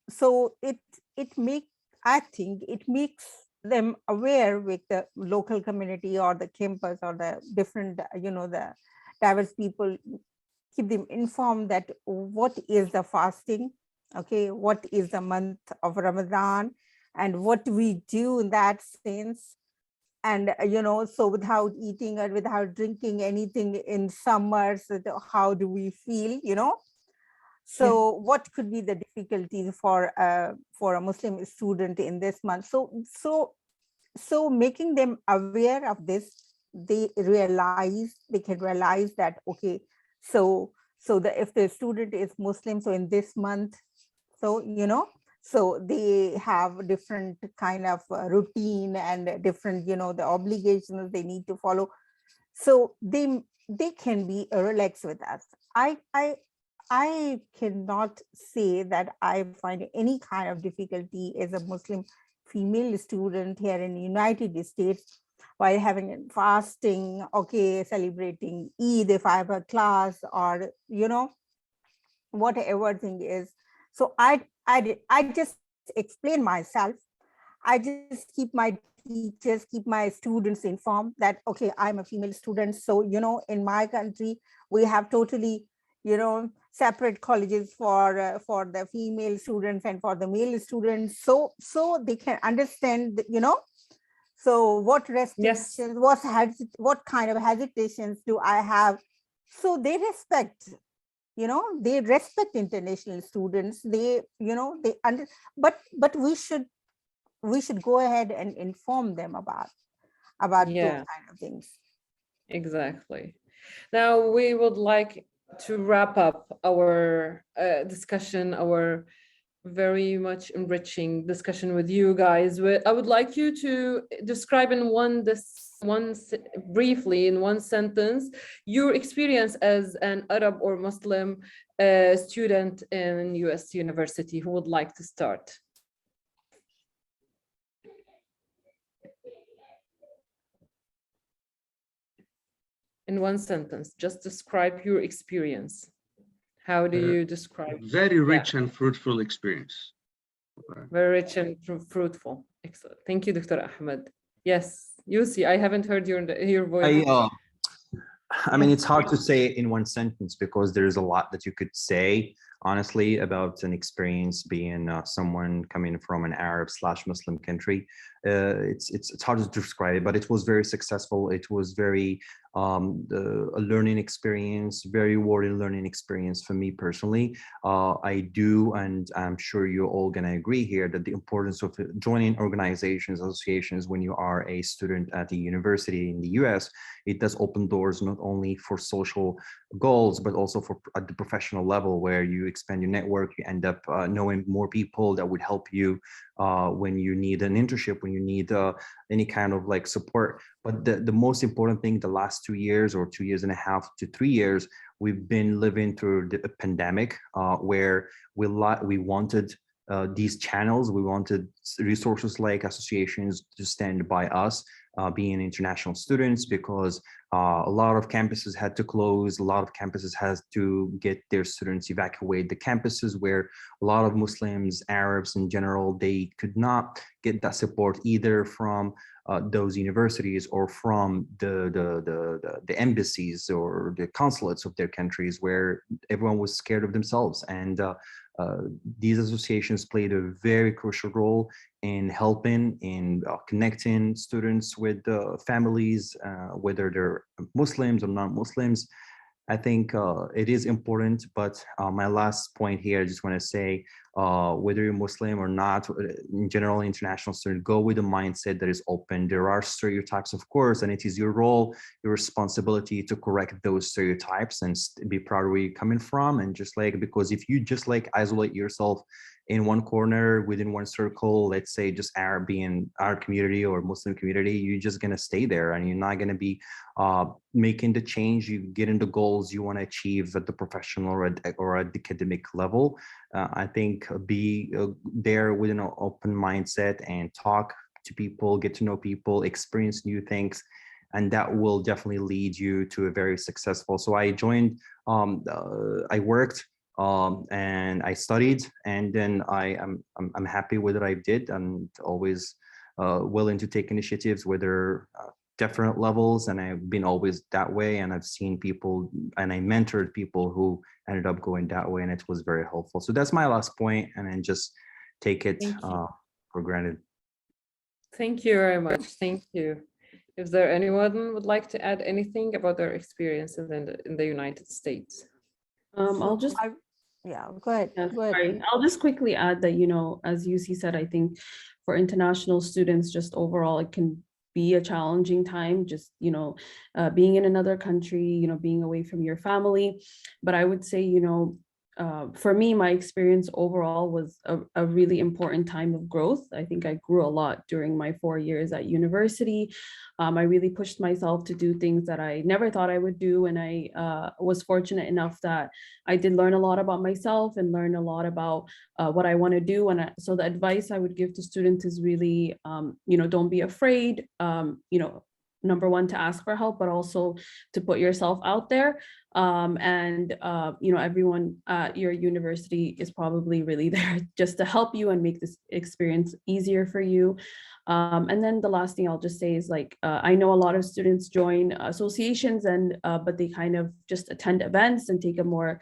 I think it makes them aware with the local community or the campus or the different the diverse people keep them informed that what is the fasting, okay, what is the month of Ramadan, and what we do in that sense. And so without eating or without drinking anything in summer, so how do we feel, so what could be the difficulties for a Muslim student in this month? So making them aware of this, they can realize that, okay, so if the student is Muslim, so in this month, so so they have different kind of routine and different, the obligations they need to follow. So they can be relaxed with us. I cannot say that I find any kind of difficulty as a Muslim female student here in the United States while having fasting, okay, celebrating Eid if I have a class, or whatever thing is. So I just explain myself. I just keep my teachers, keep my students informed that, okay, I'm a female student. So, in my country, we have totally, separate colleges for the female students and for the male students. So they can understand, so what restrictions, what kind of hesitations do I have? So they respect, they respect international students. They, but we should go ahead and inform them about those kind of things. Exactly. Now we would like to wrap up our discussion, our very much enriching discussion with you guys. I would like you to describe in briefly in one sentence your experience as an Arab or Muslim student in US University. Who would like to start? In one sentence, just describe your experience. How do you describe? Very rich and fruitful experience. Very rich and fruitful. Excellent. Thank you, Dr. Ahmed. Yes, Yussi, I haven't heard your voice. I mean, it's hard to say in one sentence because there's a lot that you could say, honestly, about an experience being someone coming from an Arab/Muslim country. It's hard to describe it, but it was very successful. It was very a learning experience, very rewarding learning experience for me personally. I do, and I'm sure you're all gonna agree here, that the importance of joining organizations, associations when you are a student at the university in the US, it does open doors not only for social goals, but also for at the professional level, where you expand your network, you end up knowing more people that would help you when you need an internship, when you need any kind of like support. But the most important thing, the last 2 years or 2.5 to 3 years, we've been living through the pandemic where we wanted these channels, we wanted resources like associations to stand by us, being international students, because a lot of campuses had to close, a lot of campuses had to get their students evacuate the campuses, where a lot of Muslims, Arabs in general, they could not get that support either from those universities or from the embassies or the consulates of their countries, where everyone was scared of themselves. And these associations played a very crucial role in helping, in connecting students with families, whether they're Muslims or non-Muslims. I think it is important, but my last point here, I just want to say, whether you're Muslim or not, in general, international student, go with a mindset that is open. There are stereotypes, of course, and it is your role, your responsibility to correct those stereotypes and be proud of where you're coming from. And just like, because if you just like isolate yourself in one corner within one circle, let's say just Arab being our community or Muslim community, you're just going to stay there and you're not going to be making the change, you get into goals you want to achieve at the professional or at the academic level. I think be there with an open mindset and talk to people, get to know people, experience new things, and that will definitely lead you to a very successful. So I joined, I worked, and I studied, and then I'm happy with what I did. I'm always willing to take initiatives, whether different levels, and I've been always that way. And I've seen people and I mentored people who ended up going that way, and it was very helpful. So that's my last point, and then just take it Thank you. for granted. Thank you very much. Thank you. Is there anyone would like to add anything about their experiences in the United States? I'll just Yeah, go ahead. Yeah, Go ahead. sorry. I'll just quickly add that, you know, as UC said, I think for international students, just overall, it can be a challenging time, just, you know, being in another country, you know, being away from your family. But I would say, you know, for me, my experience overall was a really important time of growth. I think I grew a lot during my 4 years at university. I really pushed myself to do things that I never thought I would do. And I was fortunate enough that I did learn a lot about myself and learn a lot about what I want to do. And so the advice I would give to students is really, you know, don't be afraid, you know, number one, to ask for help, but also to put yourself out there. You know, everyone at your university is probably really there just to help you and make this experience easier for you. And then the last thing I'll just say is, like, I know a lot of students join associations and but they kind of just attend events and take a more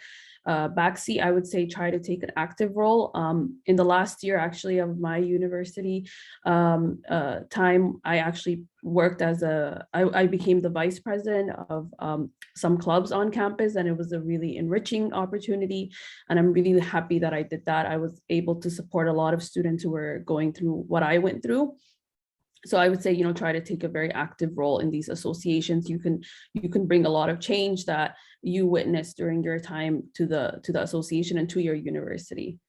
backseat. I would say try to take an active role. In the last year, actually, of my university time, I actually worked as I became the vice president of some clubs on campus, and it was a really enriching opportunity. And I'm really happy that I did that. I was able to support a lot of students who were going through what I went through. So I would say, you know, try to take a very active role in these associations. You can bring a lot of change that you witnessed during your time to the association and to your university.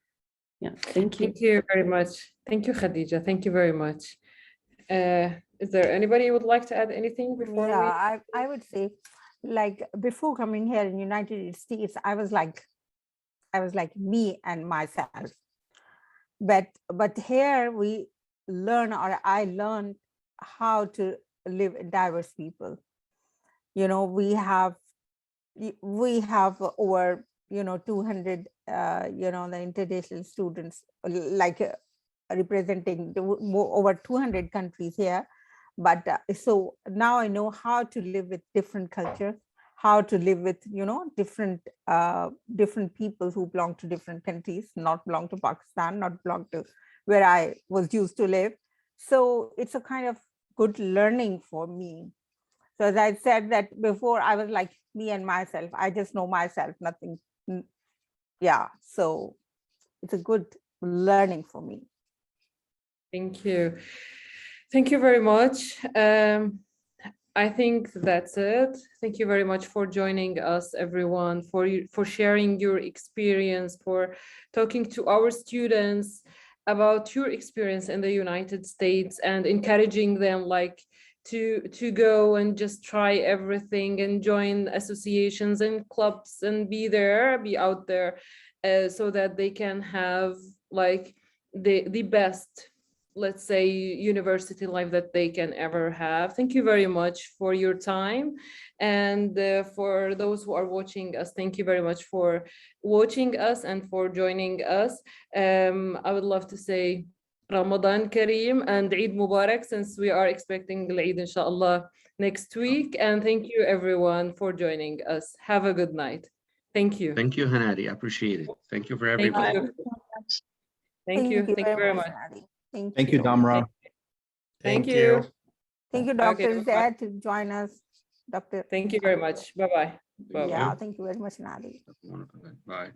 Yeah, thank you. Thank you very much. Thank you, Khadija. Thank you very much. Is there anybody who would like to add anything before we? Yeah, I would say, like, before coming here in United States, I was like me and myself. But here we learn, or I learned how to live with diverse people. You know, we have over, you know, 200 you know, the international students, like representing over 200 countries here. But so now I know how to live with different cultures, how to live with, you know, different people who belong to different countries, not belong to Pakistan, not belong to where I was used to live. So it's a kind of good learning for me. So as I said that before, I was like me and myself. I just know myself, nothing. Yeah, so it's a good learning for me. Thank you. Thank you very much. I think that's it. Thank you very much for joining us, everyone, for sharing your experience, for talking to our students about your experience in the United States and encouraging them, like, to go and just try everything and join associations and clubs and be out there, so that they can have, like, the best, let's say, university life that they can ever have. Thank you very much for your time. And for those who are watching us, thank you very much for watching us and for joining us. I would love to say Ramadan Kareem and Eid Mubarak, since we are expecting the Eid, inshallah, next week. And thank you, everyone, for joining us. Have a good night. Thank you. Thank you, Hanadi. I appreciate it. Thank you for Thank everybody. you. Thank you. Thank you very much. Nadi. Thank you, Damra. Thank you. Thank you, Okay, Dr. bye-bye. Zaid, to join us. Dr. Thank you very much. Bye-bye. Bye-bye. Yeah, thank you very much, Nadi. Bye.